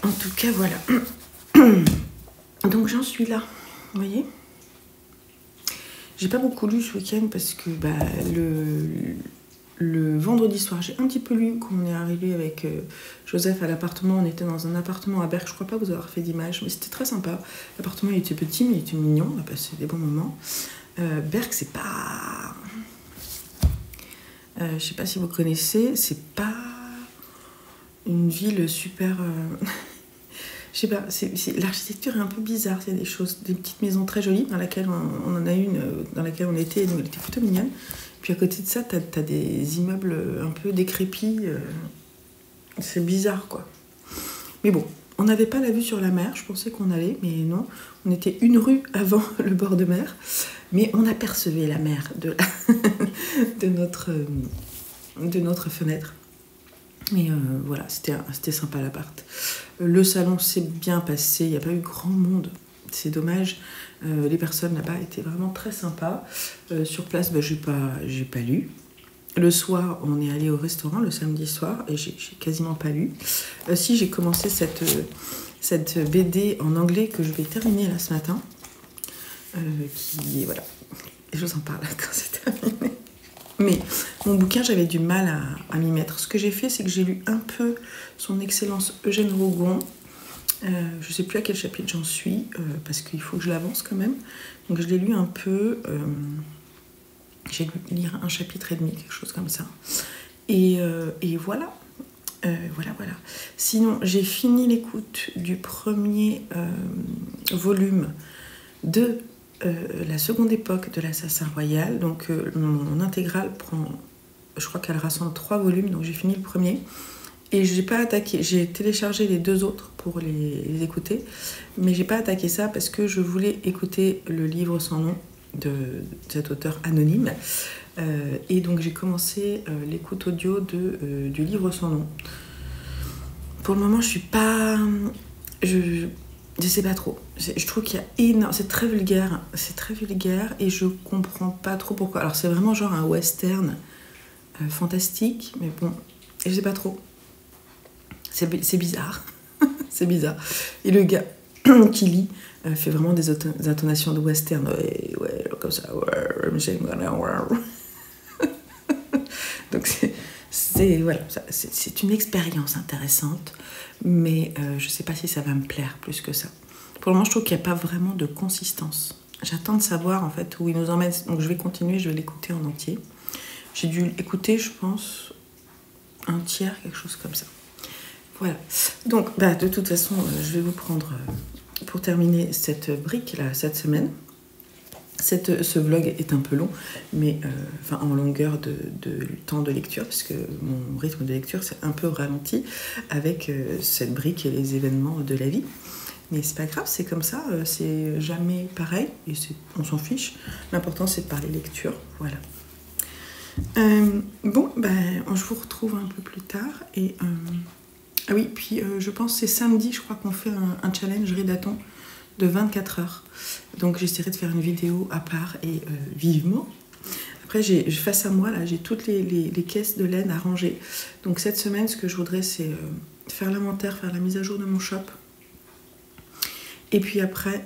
Speaker 1: En tout cas, voilà. Donc j'en suis là, vous voyez. J'ai pas beaucoup lu ce week-end parce que bah, le vendredi soir, j'ai un petit peu lu quand on est arrivé avec Joseph à l'appartement. On était dans un appartement à Berck. Je crois pas vous avoir fait d'image, mais c'était très sympa. L'appartement il était petit, mais il était mignon. On a passé des bons moments. Berck, c'est pas... je sais pas si vous connaissez, c'est pas une ville super... je sais pas, l'architecture est un peu bizarre. Il y a des choses, des petites maisons très jolies dans laquelle on en a une dans laquelle on était, donc elle était plutôt mignonne. Puis à côté de ça, t'as des immeubles un peu décrépits. C'est bizarre, quoi. Mais bon, on n'avait pas la vue sur la mer. Je pensais qu'on allait, mais non. On était une rue avant le bord de mer. Mais on apercevait la mer de notre fenêtre. Mais voilà, c'était sympa l'appart. Le salon s'est bien passé. Il n'y a pas eu grand monde. C'est dommage. Les personnes là-bas étaient vraiment très sympas. Sur place, bah, j'ai pas lu. Le soir, on est allé au restaurant le samedi soir et j'ai quasiment pas lu. Si, j'ai commencé cette BD en anglais que je vais terminer là ce matin. Voilà. Et je vous en parle quand c'est terminé. Mais mon bouquin, j'avais du mal à m'y mettre. Ce que j'ai fait, c'est que j'ai lu un peu Son Excellence Eugène Rougon. Je ne sais plus à quel chapitre j'en suis, parce qu'il faut que je l'avance quand même. Donc je l'ai lu un peu. J'ai dû lire un chapitre et demi, quelque chose comme ça. Et voilà. Voilà. Sinon, j'ai fini l'écoute du premier volume de la seconde époque de l'Assassin Royal. Donc mon intégrale prend, je crois qu'elle rassemble 3 volumes, donc j'ai fini le premier. Et j'ai pas attaqué, j'ai téléchargé les 2 autres pour les écouter, mais j'ai pas attaqué ça parce que je voulais écouter le livre sans nom de cet auteur anonyme. Et donc j'ai commencé l'écoute audio du livre sans nom. Pour le moment, je suis pas... Je sais pas trop. Je trouve qu'il y a énormément... C'est très vulgaire et je comprends pas trop pourquoi. Alors c'est vraiment genre un western fantastique, mais bon, je sais pas trop. C'est bizarre. C'est bizarre. Et le gars qui lit fait vraiment des intonations de western. Ouais, comme ça. Donc voilà, c'est une expérience intéressante, mais je sais pas si ça va me plaire plus que ça. Pour le moment, je trouve qu'il n'y a pas vraiment de consistance. J'attends de savoir en fait où il nous emmène. Donc je vais continuer, je vais l'écouter en entier. J'ai dû l'écouter, je pense, un tiers, quelque chose comme ça. Voilà. Donc, de toute façon, je vais vous prendre, pour terminer cette brique-là, cette semaine. Ce vlog est un peu long, mais en longueur de temps de lecture, puisque mon rythme de lecture s'est un peu ralenti avec cette brique et les événements de la vie. Mais c'est pas grave, c'est comme ça, c'est jamais pareil, et on s'en fiche. L'important, c'est de parler lecture, voilà. Je vous retrouve un peu plus tard, et... Ah oui, puis je pense que c'est samedi, je crois qu'on fait un challenge Ridaton de 24 heures. Donc j'essaierai de faire une vidéo à part et vivement. Après, face à moi, là, j'ai toutes les caisses de laine à ranger. Donc cette semaine, ce que je voudrais, c'est faire l'inventaire, faire la mise à jour de mon shop. Et puis après,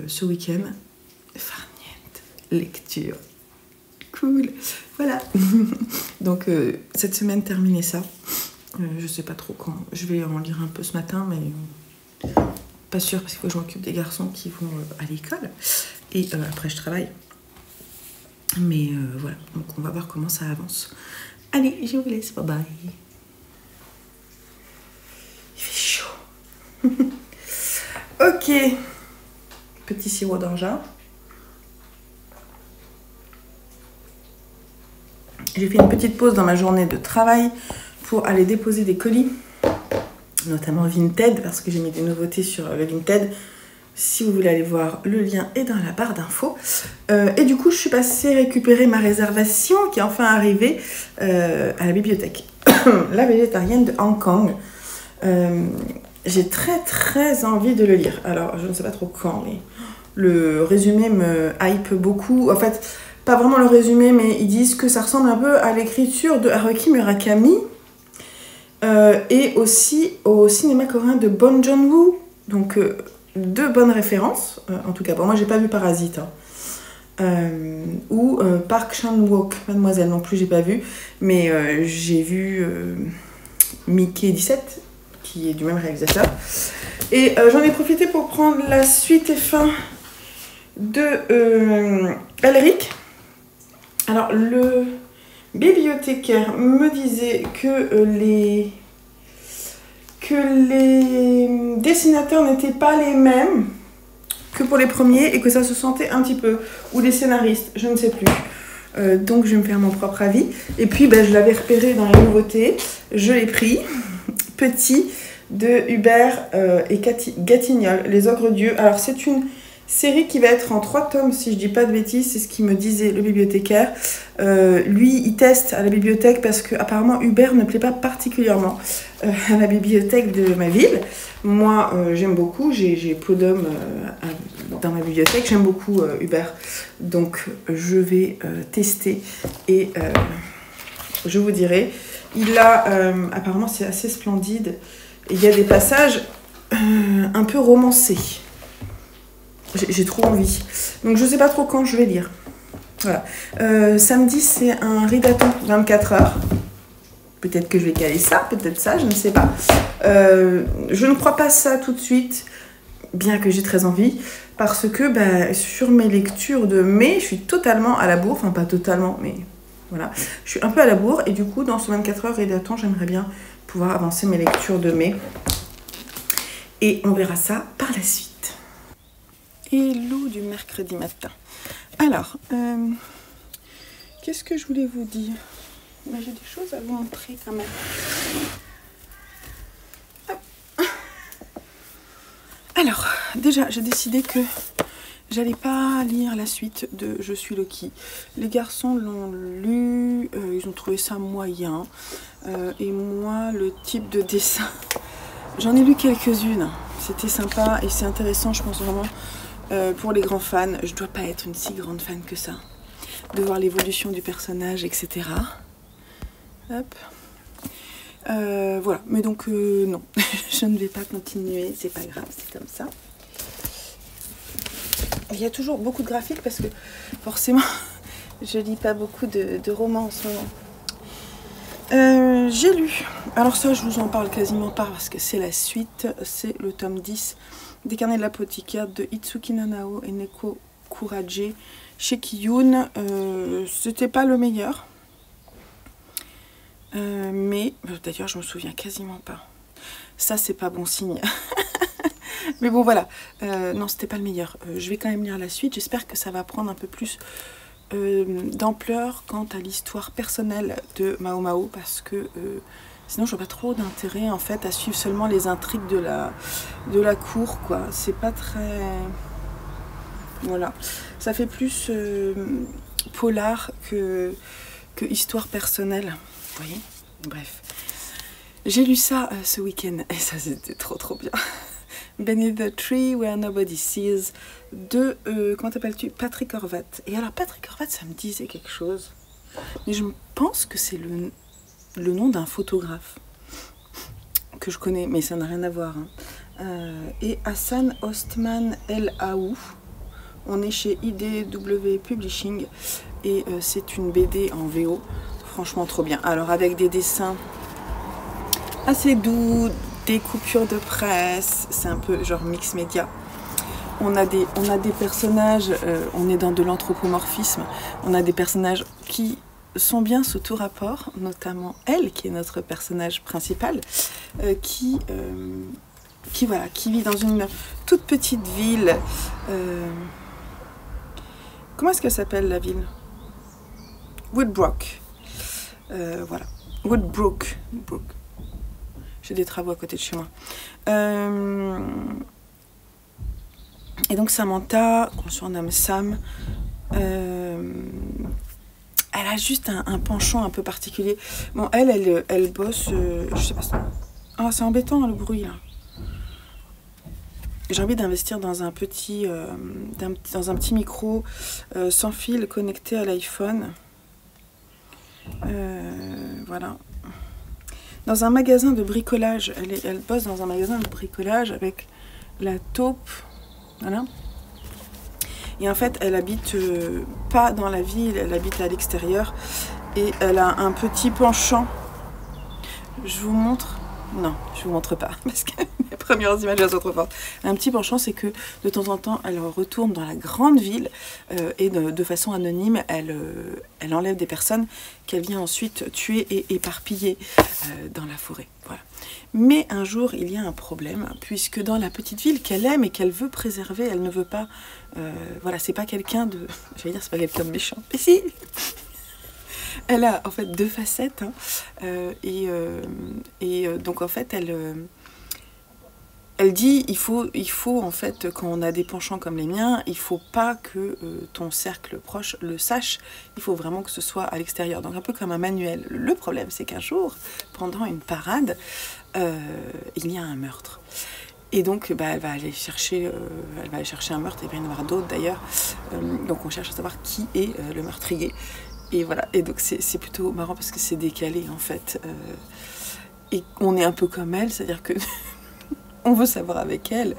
Speaker 1: ce week-end, farniente, lecture. Cool. Voilà. Donc cette semaine, terminer ça. Je sais pas trop quand. Je vais en lire un peu ce matin, mais Pas sûr parce qu'il faut que je m'occupe des garçons qui vont à l'école. Et après, je travaille. Mais voilà, donc on va voir comment ça avance. Allez, je vous laisse, bye bye. Il fait chaud. Ok. Petit sirop d'orgeat. J'ai fait une petite pause dans ma journée de travail pour aller déposer des colis, notamment Vinted, parce que j'ai mis des nouveautés sur le Vinted. Si vous voulez aller voir, le lien est dans la barre d'infos. Et du coup, je suis passée récupérer ma réservation qui est enfin arrivée à la bibliothèque. La végétarienne de Hong Kong. J'ai très envie de le lire. Alors, je ne sais pas trop quand, mais le résumé me hype beaucoup. En fait, pas vraiment le résumé, mais ils disent que ça ressemble un peu à l'écriture de Haruki Murakami et aussi au cinéma coréen de Bong Joon-ho. Donc, deux bonnes références, en tout cas. Bon, moi, j'ai pas vu Parasite. Ou Park Chan-wook, Mademoiselle non plus, j'ai pas vu. Mais j'ai vu Mickey 17, qui est du même réalisateur. Et j'en ai profité pour prendre la suite et fin de Elric. Alors, le bibliothécaire me disait que les dessinateurs n'étaient pas les mêmes que pour les premiers et que ça se sentait un petit peu. Ou les scénaristes, je ne sais plus. Donc, je vais me faire mon propre avis. Et puis, je l'avais repéré dans les nouveautés. Je l'ai pris. Petit, de Hubert et Gatignol, Les Ogres Dieux. Alors, c'est une série qui va être en 3 tomes, si je dis pas de bêtises, c'est ce qu'il me disait le bibliothécaire. Lui, il teste à la bibliothèque parce que apparemment Hubert ne plaît pas particulièrement à la bibliothèque de ma ville. Moi, j'aime beaucoup, j'ai Podum dans ma bibliothèque, j'aime beaucoup Hubert. Donc, je vais tester et je vous dirai. Il a, apparemment, c'est assez splendide. Il y a des passages un peu romancés. J'ai trop envie. Donc je sais pas trop quand je vais lire. Voilà. Samedi, c'est un ridathon 24 heures. Peut-être que je vais caler ça, peut-être ça, je ne sais pas. Je ne crois pas ça tout de suite, bien que j'ai très envie, parce que sur mes lectures de mai, je suis totalement à la bourre. Enfin, pas totalement, mais voilà. Je suis un peu à la bourre, et du coup, dans ce 24 heures ridathon, j'aimerais bien pouvoir avancer mes lectures de mai. Et on verra ça par la suite. Hello du mercredi matin. Alors, qu'est-ce que je voulais vous dire? J'ai des choses à vous montrer quand même. Hop. Alors, déjà, j'ai décidé que j'allais pas lire la suite de Je suis Loki. Les garçons l'ont lu, ils ont trouvé ça moyen. Et moi, le type de dessin, j'en ai lu quelques-unes. C'était sympa et c'est intéressant, je pense vraiment. Pour les grands fans, je dois pas être une si grande fan que ça, de voir l'évolution du personnage, etc. Hop. Voilà, mais donc non, je ne vais pas continuer, c'est pas grave, c'est comme ça. Il y a toujours beaucoup de graphiques parce que forcément, je lis pas beaucoup de romans en ce moment. J'ai lu, alors ça je vous en parle quasiment pas parce que c'est la suite, c'est le tome 10 des carnets de l'apothicaire de Itsuki Nanao et Neko Kuraje chez Kiyun. C'était pas le meilleur, mais d'ailleurs je me souviens quasiment pas. Ça c'est pas bon signe. Mais bon voilà, non c'était pas le meilleur. Je vais quand même lire la suite, j'espère que ça va prendre un peu plus d'ampleur quant à l'histoire personnelle de Mao Mao, parce que sinon je vois pas trop d'intérêt en fait à suivre seulement les intrigues de la cour, quoi. C'est pas très... Voilà. Ça fait plus polar que histoire personnelle. Vous voyez? Bref. J'ai lu ça ce week-end et ça c'était trop bien. Beneath the Tree Where Nobody Sees de, comment t'appelles-tu? Patrick Horvat. Et alors Patrick Horvat, ça me disait quelque chose. Mais je pense que c'est le nom d'un photographe que je connais, mais ça n'a rien à voir. Et Hassan Ostman El Aou. On est chez IDW Publishing et c'est une BD en VO. Franchement trop bien. Alors avec des dessins assez doux, des coupures de presse, c'est un peu genre mix média. On a des personnages, on est dans de l'anthropomorphisme, on a des personnages qui sont bien sous tout rapport, notamment elle, qui est notre personnage principal, qui vit dans une toute petite ville. Comment est-ce qu'elle s'appelle la ville? Woodbrook. Voilà. Woodbrook. J'ai des travaux à côté de chez moi. Et donc Samantha, qu'on surnomme Sam, elle a juste un penchant un peu particulier. Bon, elle bosse, je sais pas. Ah, c'est embêtant le bruit là. J'ai envie d'investir dans un petit, micro sans fil connecté à l'iPhone. Voilà. Dans un magasin de bricolage. Elle bosse dans un magasin de bricolage avec la taupe. Voilà. Et en fait, elle habite pas dans la ville, elle habite à l'extérieur. Et elle a un petit penchant. Je vous montre. Non, je vous montre pas, parce que les premières images elles sont trop fortes. Un petit penchant, c'est que de temps en temps, elle retourne dans la grande ville et de façon anonyme, elle enlève des personnes qu'elle vient ensuite tuer et éparpiller dans la forêt. Voilà. Mais un jour, il y a un problème, puisque dans la petite ville qu'elle aime et qu'elle veut préserver, elle ne veut pas... voilà, c'est pas quelqu'un de... J'allais dire, c'est pas quelqu'un de méchant. Mais si. Elle a en fait deux facettes hein, donc en fait elle dit il faut en fait quand on a des penchants comme les miens, il faut pas que ton cercle proche le sache, il faut vraiment que ce soit à l'extérieur, donc un peu comme un manuel. Le problème c'est qu'un jour pendant une parade il y a un meurtre. Et donc, elle va aller chercher un meurtre, il va y en avoir d'autres d'ailleurs. Donc on cherche à savoir qui est le meurtrier. Et voilà, et donc c'est plutôt marrant parce que c'est décalé en fait. Et on est un peu comme elle, c'est-à-dire que on veut savoir avec elle.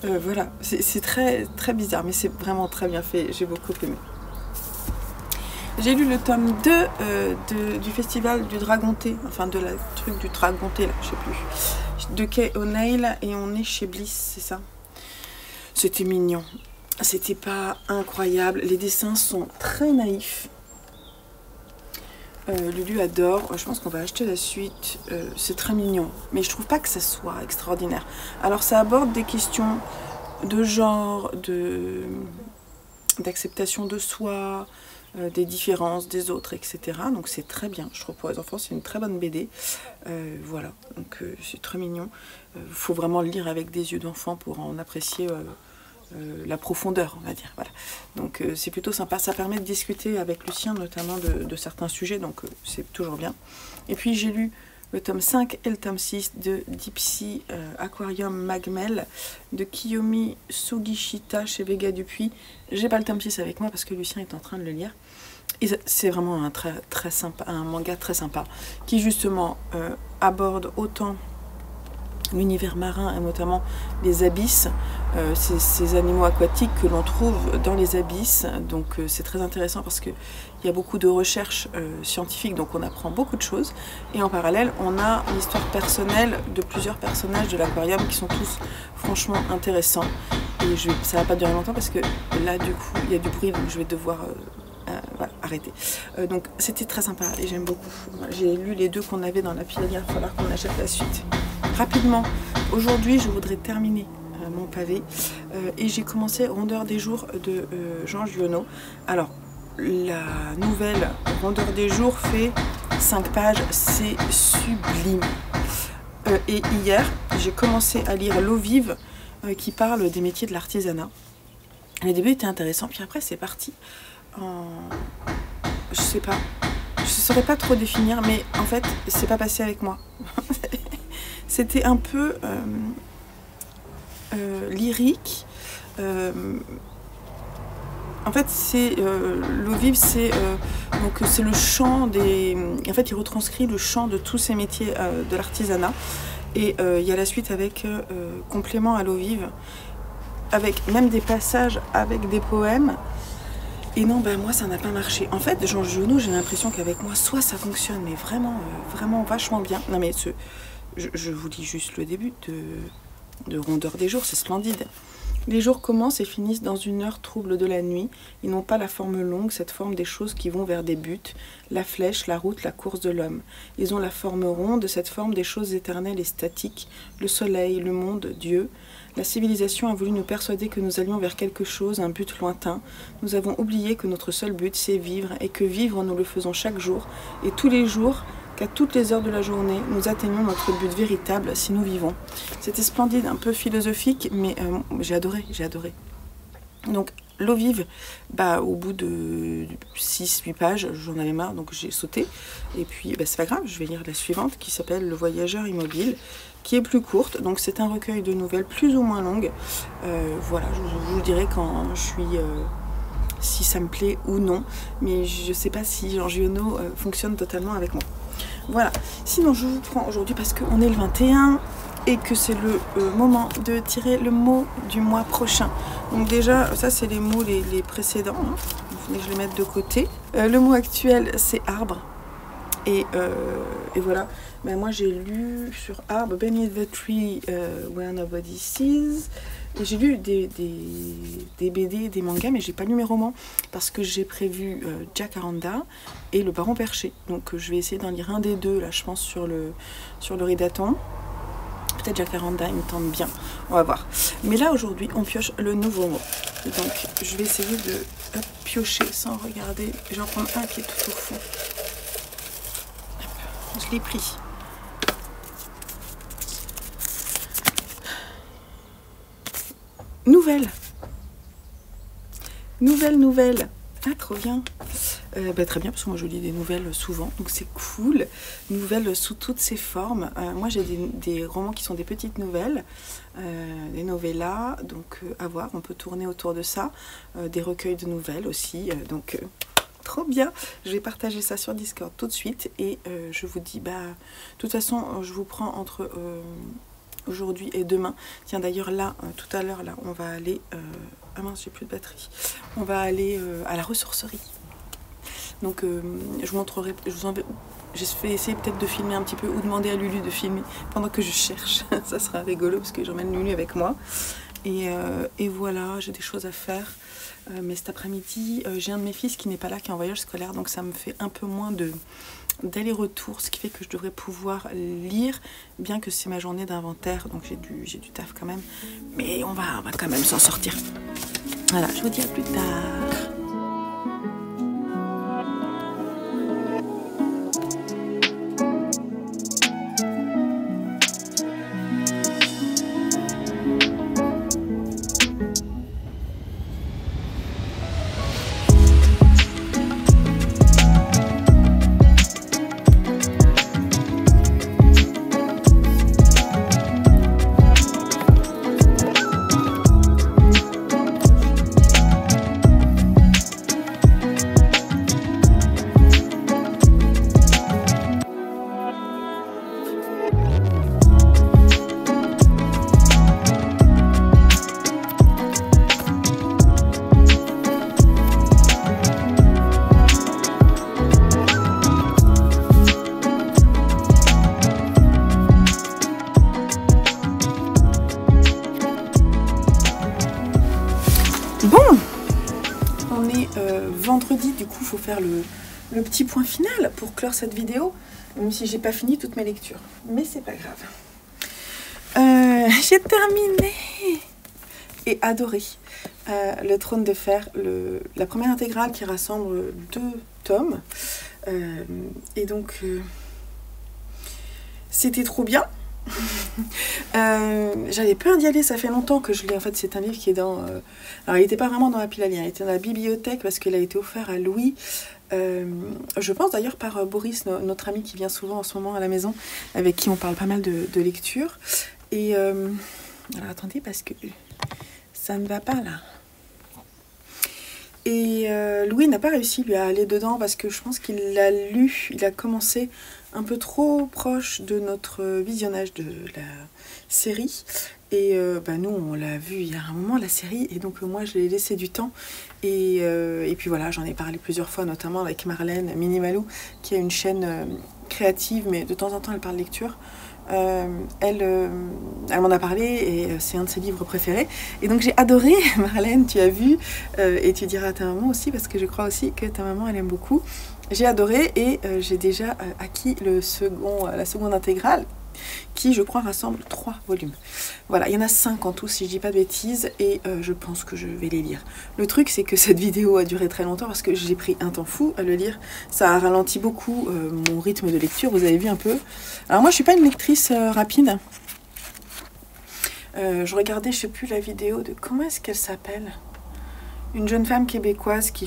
Speaker 1: Voilà, c'est très, très bizarre, mais c'est vraiment très bien fait, j'ai beaucoup aimé. J'ai lu le tome 2 du festival du Dragonté, enfin de la truc du Dragonté là, je sais plus, de Kay O'Neill, et on est chez Bliss, c'est ça. C'était mignon, c'était pas incroyable, les dessins sont très naïfs. Lulu adore, je pense qu'on va acheter la suite, c'est très mignon, mais je trouve pas que ça soit extraordinaire. Alors ça aborde des questions de genre, d'acceptation de soi, des différences des autres, etc. Donc c'est très bien, je trouve pour les enfants c'est une très bonne BD. Voilà, donc c'est très mignon. Faut vraiment le lire avec des yeux d'enfant pour en apprécier la profondeur, on va dire. Voilà. Donc c'est plutôt sympa, ça permet de discuter avec Lucien notamment de certains sujets, donc c'est toujours bien. Et puis j'ai lu le tome 5 et le tome 6 de Deep Sea Aquarium Magmel de Kiyomi Sugishita chez Vega Dupuis. J'ai pas le tome 6 avec moi parce que Lucien est en train de le lire. Et c'est vraiment très sympa, un manga très sympa qui justement aborde autant l'univers marin et notamment les abysses, ces animaux aquatiques que l'on trouve dans les abysses. Donc c'est très intéressant parce qu'il y a beaucoup de recherches scientifiques, donc on apprend beaucoup de choses. Et en parallèle, on a l'histoire personnelle de plusieurs personnages de l'aquarium qui sont tous franchement intéressants. Et ça va pas durer longtemps parce que là du coup il y a du bruit, donc je vais devoir voilà, arrêter. Donc c'était très sympa et j'aime beaucoup. J'ai lu les deux qu'on avait dans la pile, il va falloir qu'on achète la suite. Rapidement, aujourd'hui je voudrais terminer mon pavé et j'ai commencé Rondeur des jours de Jean Giono. Alors la nouvelle Rondeur des jours fait 5 pages, c'est sublime. Et hier j'ai commencé à lire L'eau vive qui parle des métiers de l'artisanat. Le début était intéressant, puis après c'est parti en... je sais pas, je saurais pas trop définir, mais en fait c'est pas passé avec moi. C'était un peu lyrique. En fait, c'est L'eau vive, c'est le chant des. En fait, il retranscrit le chant de tous ces métiers de l'artisanat. Et il y a la suite avec complément à L'eau vive, avec même des passages avec des poèmes. Et non, ben moi ça n'a pas marché. En fait, Jean Giono, j'ai l'impression qu'avec moi, soit ça fonctionne, mais vraiment, vraiment vachement bien. Non mais je vous lis juste le début de Rondeur des jours, c'est splendide. Les jours commencent et finissent dans une heure trouble de la nuit. Ils n'ont pas la forme longue, cette forme des choses qui vont vers des buts, la flèche, la route, la course de l'homme. Ils ont la forme ronde, cette forme des choses éternelles et statiques, le soleil, le monde, Dieu. La civilisation a voulu nous persuader que nous allions vers quelque chose, un but lointain. Nous avons oublié que notre seul but, c'est vivre, et que vivre, nous le faisons chaque jour, et tous les jours, qu'à toutes les heures de la journée, nous atteignons notre but véritable si nous vivons. C'était splendide, un peu philosophique, mais j'ai adoré, j'ai adoré. Donc, l'eau vive, au bout de 6-8 pages, j'en avais marre, donc j'ai sauté. Et puis, c'est pas grave, je vais lire la suivante, qui s'appelle Le Voyageur immobile, qui est plus courte. Donc, c'est un recueil de nouvelles plus ou moins longues. Voilà, je vous dirai quand je suis... si ça me plaît ou non. Mais je sais pas si Jean Giono fonctionne totalement avec moi. Voilà, sinon je vous prends aujourd'hui parce qu'on est le 21 et que c'est le moment de tirer le mot du mois prochain. Donc déjà, ça c'est les mots les précédents, hein. Il faudrait que je les mette de côté. Le mot actuel c'est arbre. Et voilà, moi j'ai lu sur arbre Beneath the Tree Where Nobody Sees. Et j'ai lu des BD, des mangas, mais j'ai pas lu mes romans parce que j'ai prévu Jacaranda et Le Baron Perché. Donc je vais essayer d'en lire un des deux, là je pense sur le Ridaton. Peut-être Jacaranda, il me tente bien. On va voir. Mais là aujourd'hui, on pioche le nouveau mot. Donc je vais essayer de piocher sans regarder. Je vais en prendre un qui est tout au fond. Je l'ai pris. Nouvelle. Nouvelle. Ah, trop bien. Très bien, parce que moi je lis des nouvelles souvent, donc c'est cool. Nouvelles sous toutes ses formes. Moi j'ai des romans qui sont des petites nouvelles, des novellas, donc à voir, on peut tourner autour de ça. Des recueils de nouvelles aussi, donc trop bien. Je vais partager ça sur Discord tout de suite et je vous dis, de toute façon, je vous prends entre... aujourd'hui et demain. Tiens d'ailleurs là, tout à l'heure là, on va aller... ah mince, j'ai plus de batterie. On va aller à la ressourcerie. Donc je vous montrerai... Je vais essayer peut-être de filmer un petit peu ou demander à Lulu de filmer pendant que je cherche. Ça sera rigolo parce que j'emmène Lulu avec moi. Et voilà, j'ai des choses à faire. Mais cet après-midi, j'ai un de mes fils qui n'est pas là, qui est en voyage scolaire. Donc ça me fait un peu moins d'aller-retour, ce qui fait que je devrais pouvoir lire, bien que c'est ma journée d'inventaire, donc j'ai du taf quand même, mais on va quand même s'en sortir. Voilà, je vous dis à plus tard. Vendredi, du coup, il faut faire le petit point final pour clore cette vidéo, même si j'ai pas fini toutes mes lectures. Mais c'est pas grave. J'ai terminé et adoré Le Trône de Fer, la première intégrale qui rassemble 2 tomes. Et donc, c'était trop bien. J'avais peur d'y aller, ça fait longtemps que je l'ai. En fait, c'est un livre qui est dans... alors, il n'était pas vraiment dans la pile à lire, il était dans la bibliothèque parce qu'il a été offert à Louis. Je pense d'ailleurs par Boris, notre ami qui vient souvent en ce moment à la maison, avec qui on parle pas mal de lecture. Et alors attendez, parce que ça ne va pas là. Et Louis n'a pas réussi lui à aller dedans parce que je pense qu'il l'a lu, il a commencé un peu trop proche de notre visionnage de la série. Et nous, on l'a vu il y a un moment, la série, et donc moi, je l'ai laissé du temps. Et puis voilà, j'en ai parlé plusieurs fois, notamment avec Marlène Minimalou, qui a une chaîne créative, mais de temps en temps elle parle lecture. Elle m'en a parlé et c'est un de ses livres préférés. Et donc j'ai adoré, Marlène, tu as vu, et tu diras à ta maman aussi, parce que je crois aussi que ta maman elle aime beaucoup. J'ai adoré et j'ai déjà acquis la seconde intégrale, qui je crois rassemble 3 volumes. Voilà, il y en a 5 en tout si je dis pas de bêtises et je pense que je vais les lire. Le truc c'est que cette vidéo a duré très longtemps parce que j'ai pris un temps fou à le lire. Ça a ralenti beaucoup mon rythme de lecture, vous avez vu un peu. Alors moi je suis pas une lectrice rapide. Je regardais, je sais plus la vidéo de... Comment est-ce qu'elle s'appelle ? Une jeune femme québécoise qui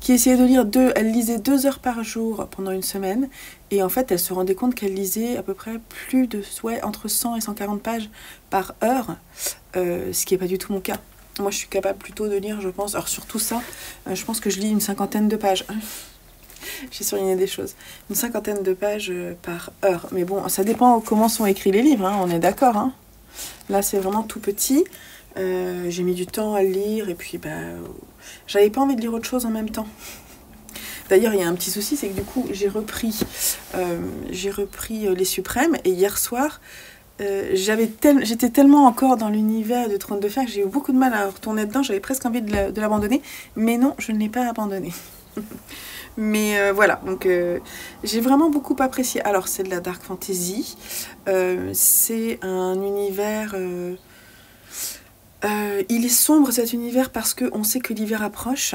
Speaker 1: essayait de lire elle lisait 2 heures par jour pendant une semaine et en fait elle se rendait compte qu'elle lisait à peu près entre 100 et 140 pages par heure, ce qui n'est pas du tout mon cas. Moi je suis capable plutôt de lire, je pense, alors surtout ça, je pense que je lis une 50aine de pages. J'ai surligné des choses. Une 50aine de pages par heure. Mais bon, ça dépend comment sont écrits les livres, hein, on est d'accord. Hein. Là c'est vraiment tout petit. J'ai mis du temps à le lire et puis j'avais pas envie de lire autre chose en même temps. D'ailleurs il y a un petit souci, c'est que du coup j'ai repris Les Suprêmes et hier soir j'étais tellement encore dans l'univers de Trône de Fer que j'ai eu beaucoup de mal à retourner dedans, j'avais presque envie de l'abandonner, mais non, je ne l'ai pas abandonné. Mais voilà, donc j'ai vraiment beaucoup apprécié. Alors c'est de la dark fantasy, c'est un univers... il est sombre cet univers parce qu'on sait que l'hiver approche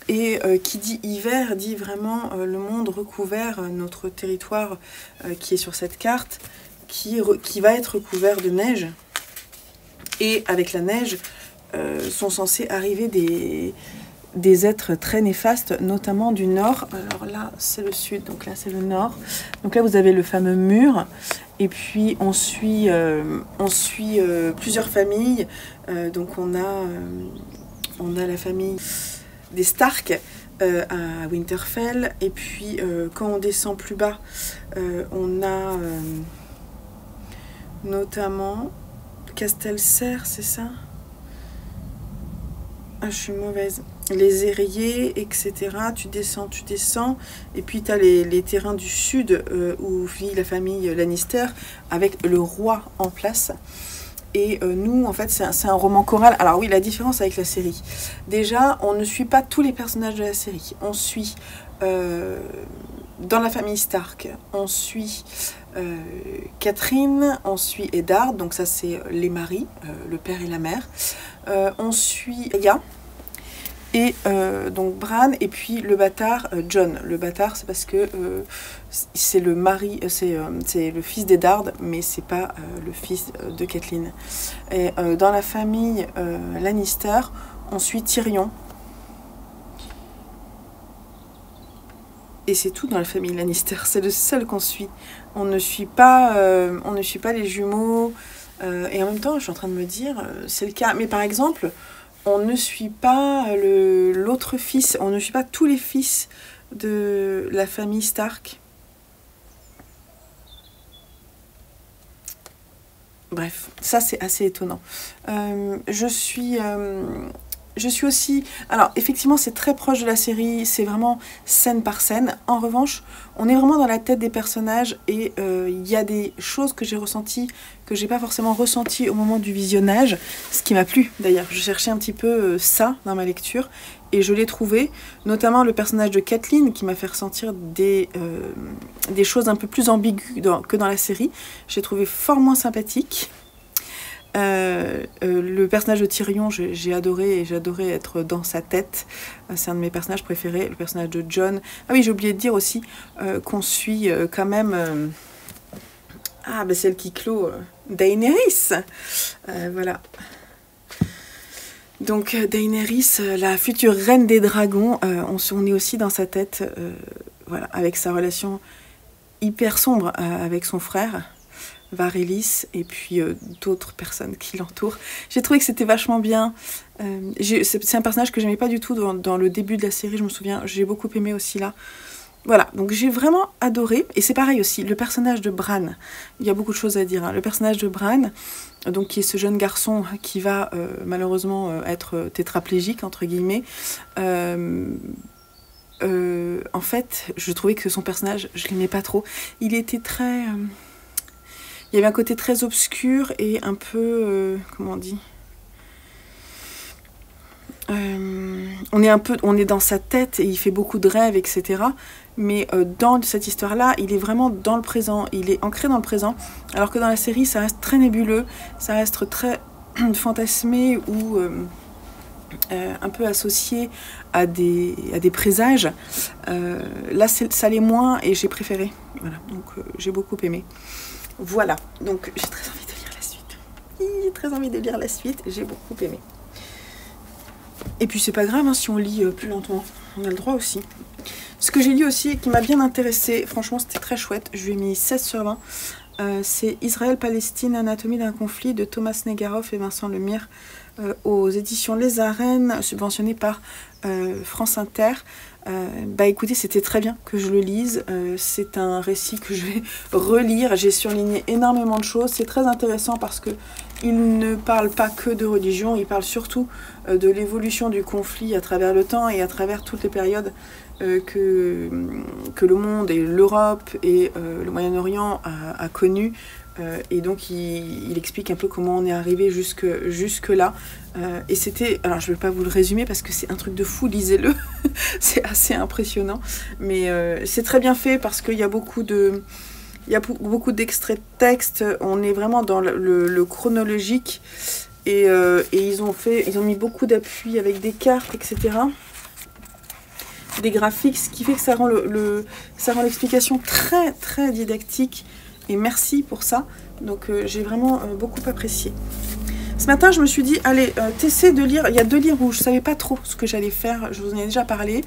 Speaker 1: et qui dit hiver dit vraiment le monde recouvert, notre territoire qui est sur cette carte qui va être recouvert de neige et avec la neige sont censés arriver des êtres très néfastes, notamment du nord. Alors là c'est le sud, donc là c'est le nord, donc là vous avez le fameux mur. Et puis on suit plusieurs familles. Donc on a la famille des Stark à Winterfell. Et puis quand on descend plus bas, on a notamment Castelcer, c'est ça ? Ah, je suis mauvaise. Les Aériers, etc. Tu descends. Et puis tu as les terrains du sud où vit la famille Lannister avec le roi en place. Et nous, en fait, c'est un roman choral. Alors oui, la différence avec la série. Déjà, on ne suit pas tous les personnages de la série. On suit, dans la famille Stark, on suit Catherine, on suit Eddard. Donc ça, c'est les maris, le père et la mère. On suit Arya. Et donc Bran et puis le bâtard Jon. Le bâtard c'est parce que c'est le mari, c'est le fils d'Eddard, mais c'est pas le fils de Catelyn. Et dans la famille Lannister, on suit Tyrion. Et c'est tout dans la famille Lannister, c'est le seul qu'on suit. On ne suit pas les jumeaux. Et en même temps, je suis en train de me dire, c'est le cas. Mais par exemple, on ne suit pas l'autre fils, on ne suit pas tous les fils de la famille Stark. Bref, ça c'est assez étonnant. Je suis aussi... Alors, effectivement, c'est très proche de la série, c'est vraiment scène par scène. En revanche, on est vraiment dans la tête des personnages et il y a des choses que j'ai ressenties, que j'ai pas forcément ressenties au moment du visionnage, ce qui m'a plu d'ailleurs. Je cherchais un petit peu ça dans ma lecture et je l'ai trouvé, notamment le personnage de Catelyn qui m'a fait ressentir des choses un peu plus ambiguës que dans la série. J'ai trouvé fort moins sympathique. Le personnage de Tyrion, j'ai adoré et j'adorais être dans sa tête. C'est un de mes personnages préférés, le personnage de Jon. Ah oui, j'ai oublié de dire aussi qu'on suit quand même celle qui clôt Daenerys. Voilà. Donc Daenerys, la future reine des dragons, on est aussi dans sa tête, voilà, avec sa relation hyper sombre avec son frère. Varys et puis d'autres personnes qui l'entourent. J'ai trouvé que c'était vachement bien. C'est un personnage que j'aimais pas du tout dans le début de la série, je me souviens. J'ai beaucoup aimé aussi là. Voilà, donc j'ai vraiment adoré. Et c'est pareil aussi, le personnage de Bran. Il y a beaucoup de choses à dire. Hein. Le personnage de Bran, donc, qui est ce jeune garçon qui va malheureusement être tétraplégique, entre guillemets. en fait, je trouvais que son personnage, je l'aimais pas trop. Il était très... il y avait un côté très obscur et un peu... comment on dit, on est dans sa tête et il fait beaucoup de rêves, etc. Mais dans cette histoire-là, il est vraiment dans le présent, il est ancré dans le présent, alors que dans la série, ça reste très nébuleux, ça reste très fantasmé ou un peu associé à des présages. Là, ça l'est moins et j'ai préféré. Voilà, donc j'ai beaucoup aimé. Voilà, donc j'ai très envie de lire la suite. J'ai très envie de lire la suite, j'ai beaucoup aimé. Et puis c'est pas grave hein, si on lit plus lentement, on a le droit aussi. Ce que j'ai lu aussi et qui m'a bien intéressée, franchement c'était très chouette, je lui ai mis 16 sur 20, c'est Israël-Palestine, anatomie d'un conflit de Thomas Negaroff et Vincent Lemire aux éditions Les Arènes, subventionné par France Inter. Bah écoutez, c'était très bien que je le lise, c'est un récit que je vais relire, j'ai surligné énormément de choses, c'est très intéressant parce que il ne parle pas que de religion, il parle surtout de l'évolution du conflit à travers le temps et à travers toutes les périodes que le monde et l'Europe et le Moyen-Orient a connues. Et donc il explique un peu comment on est arrivé jusque là. Et c'était, alors je ne vais pas vous le résumer parce que c'est un truc de fou, lisez-le, c'est assez impressionnant. Mais c'est très bien fait parce qu'il y a beaucoup d'extraits de texte, on est vraiment dans le chronologique. Et ils ont mis beaucoup d'appui avec des cartes, etc. Des graphiques, ce qui fait que ça rend l'explication très très didactique. Et merci pour ça. Donc j'ai vraiment beaucoup apprécié. Ce matin, je me suis dit, allez, t'essaies de lire. Il y a 2 livres où je ne savais pas trop ce que j'allais faire. Je vous en ai déjà parlé.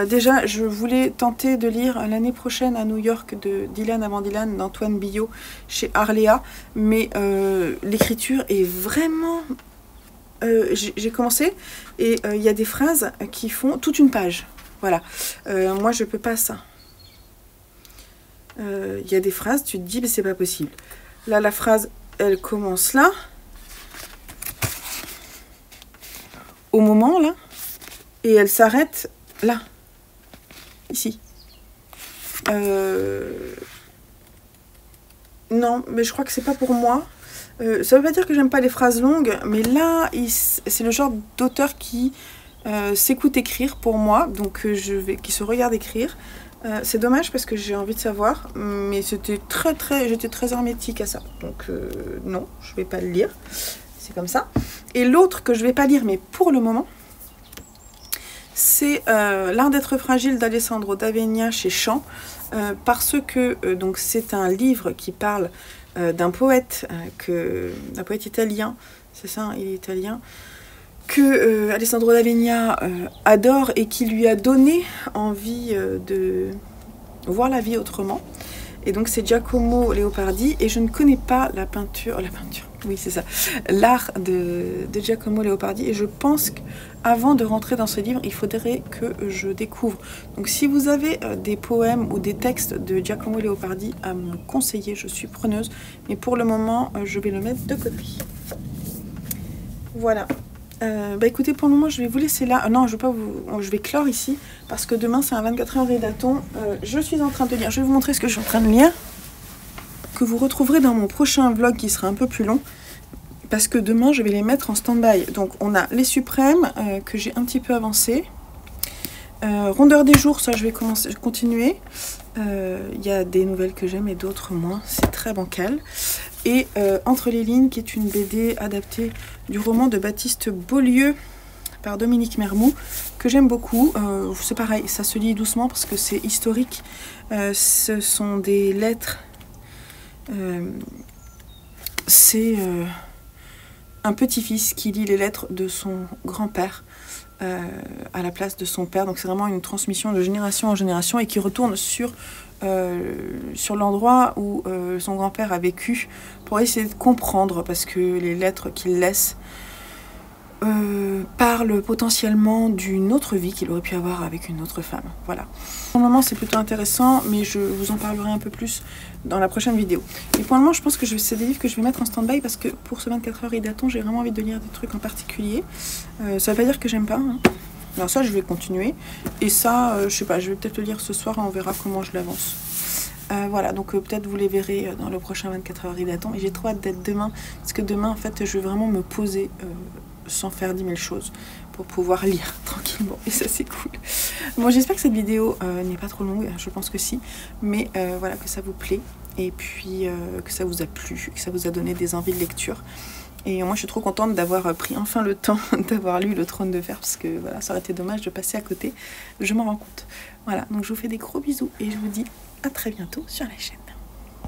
Speaker 1: Déjà, je voulais tenter de lire l'année prochaine à New York de Dylan avant Dylan d'Antoine Billot chez Arléa. Mais l'écriture est vraiment... j'ai commencé et il y a des phrases qui font toute une page. Voilà. Moi, je peux pas ça. Il y a des phrases, tu te dis, mais c'est pas possible. Là, la phrase, elle commence là. Au moment, là. Et elle s'arrête là. Ici. Non, mais je crois que c'est pas pour moi. Ça veut pas dire que j'aime pas les phrases longues, mais là, c'est le genre d'auteur qui s'écoute écrire pour moi, donc qui se regarde écrire. C'est dommage parce que j'ai envie de savoir, mais j'étais très hermétique à ça. Donc non, je vais pas le lire. C'est comme ça. Et l'autre que je vais pas lire, mais pour le moment, c'est L'art d'être fragile d'Alessandro d'Avegna chez Champ, parce que donc c'est un livre qui parle d'un poète, d'un poète italien, c'est ça, il est italien, que Alessandro d'Avegna adore et qui lui a donné envie de voir la vie autrement. Et donc c'est Giacomo Leopardi, et je ne connais pas la peinture, oui c'est ça, l'art de Giacomo Leopardi, et je pense qu'avant de rentrer dans ce livre, il faudrait que je découvre. Donc si vous avez des poèmes ou des textes de Giacomo Leopardi à me conseiller, je suis preneuse, mais pour le moment, je vais le mettre de côté. Voilà. Bah écoutez, pour le moment je vais vous laisser là. Non, je vais clore ici parce que demain c'est un 24 heures rédaton. Je suis en train de lire, je vais vous montrer ce que je suis en train de lire, que vous retrouverez dans mon prochain vlog qui sera un peu plus long parce que demain je vais les mettre en stand-by. Donc on a Les Suprêmes que j'ai un petit peu avancé, Rondeur des jours, ça je vais continuer. Il y a des nouvelles que j'aime et d'autres moins, c'est très bancal. Et Entre les lignes, qui est une BD adaptée du roman de Baptiste Beaulieu par Dominique Mermoux, que j'aime beaucoup. C'est pareil, ça se lit doucement parce que c'est historique. Ce sont des lettres. C'est un petit-fils qui lit les lettres de son grand-père à la place de son père. Donc c'est vraiment une transmission de génération en génération et qui retourne sur l'endroit où son grand-père a vécu pour essayer de comprendre, parce que les lettres qu'il laisse parlent potentiellement d'une autre vie qu'il aurait pu avoir avec une autre femme. Voilà. Pour le moment c'est plutôt intéressant, mais je vous en parlerai un peu plus dans la prochaine vidéo. Et pour le moment je pense que c'est des livres que je vais mettre en stand-by parce que pour ce 24 heures rédaton j'ai vraiment envie de lire des trucs en particulier. Ça veut pas dire que j'aime pas, hein. Alors ça, je vais continuer. Et ça, je sais pas, je vais peut-être le lire ce soir et on verra comment je l'avance. Voilà, donc peut-être vous les verrez dans le prochain 24 heures datant. Et j'ai trop hâte d'être demain, parce que demain, en fait, je vais vraiment me poser sans faire 10 000 choses pour pouvoir lire tranquillement. Et ça, c'est cool. Bon, j'espère que cette vidéo n'est pas trop longue, je pense que si. Mais voilà, que ça vous plaît. Et puis que ça vous a plu, que ça vous a donné des envies de lecture. Et moi je suis trop contente d'avoir pris enfin le temps d'avoir lu Le Trône de Fer, parce que voilà, ça aurait été dommage de passer à côté, je m'en rends compte. Voilà, donc je vous fais des gros bisous et je vous dis à très bientôt sur la chaîne.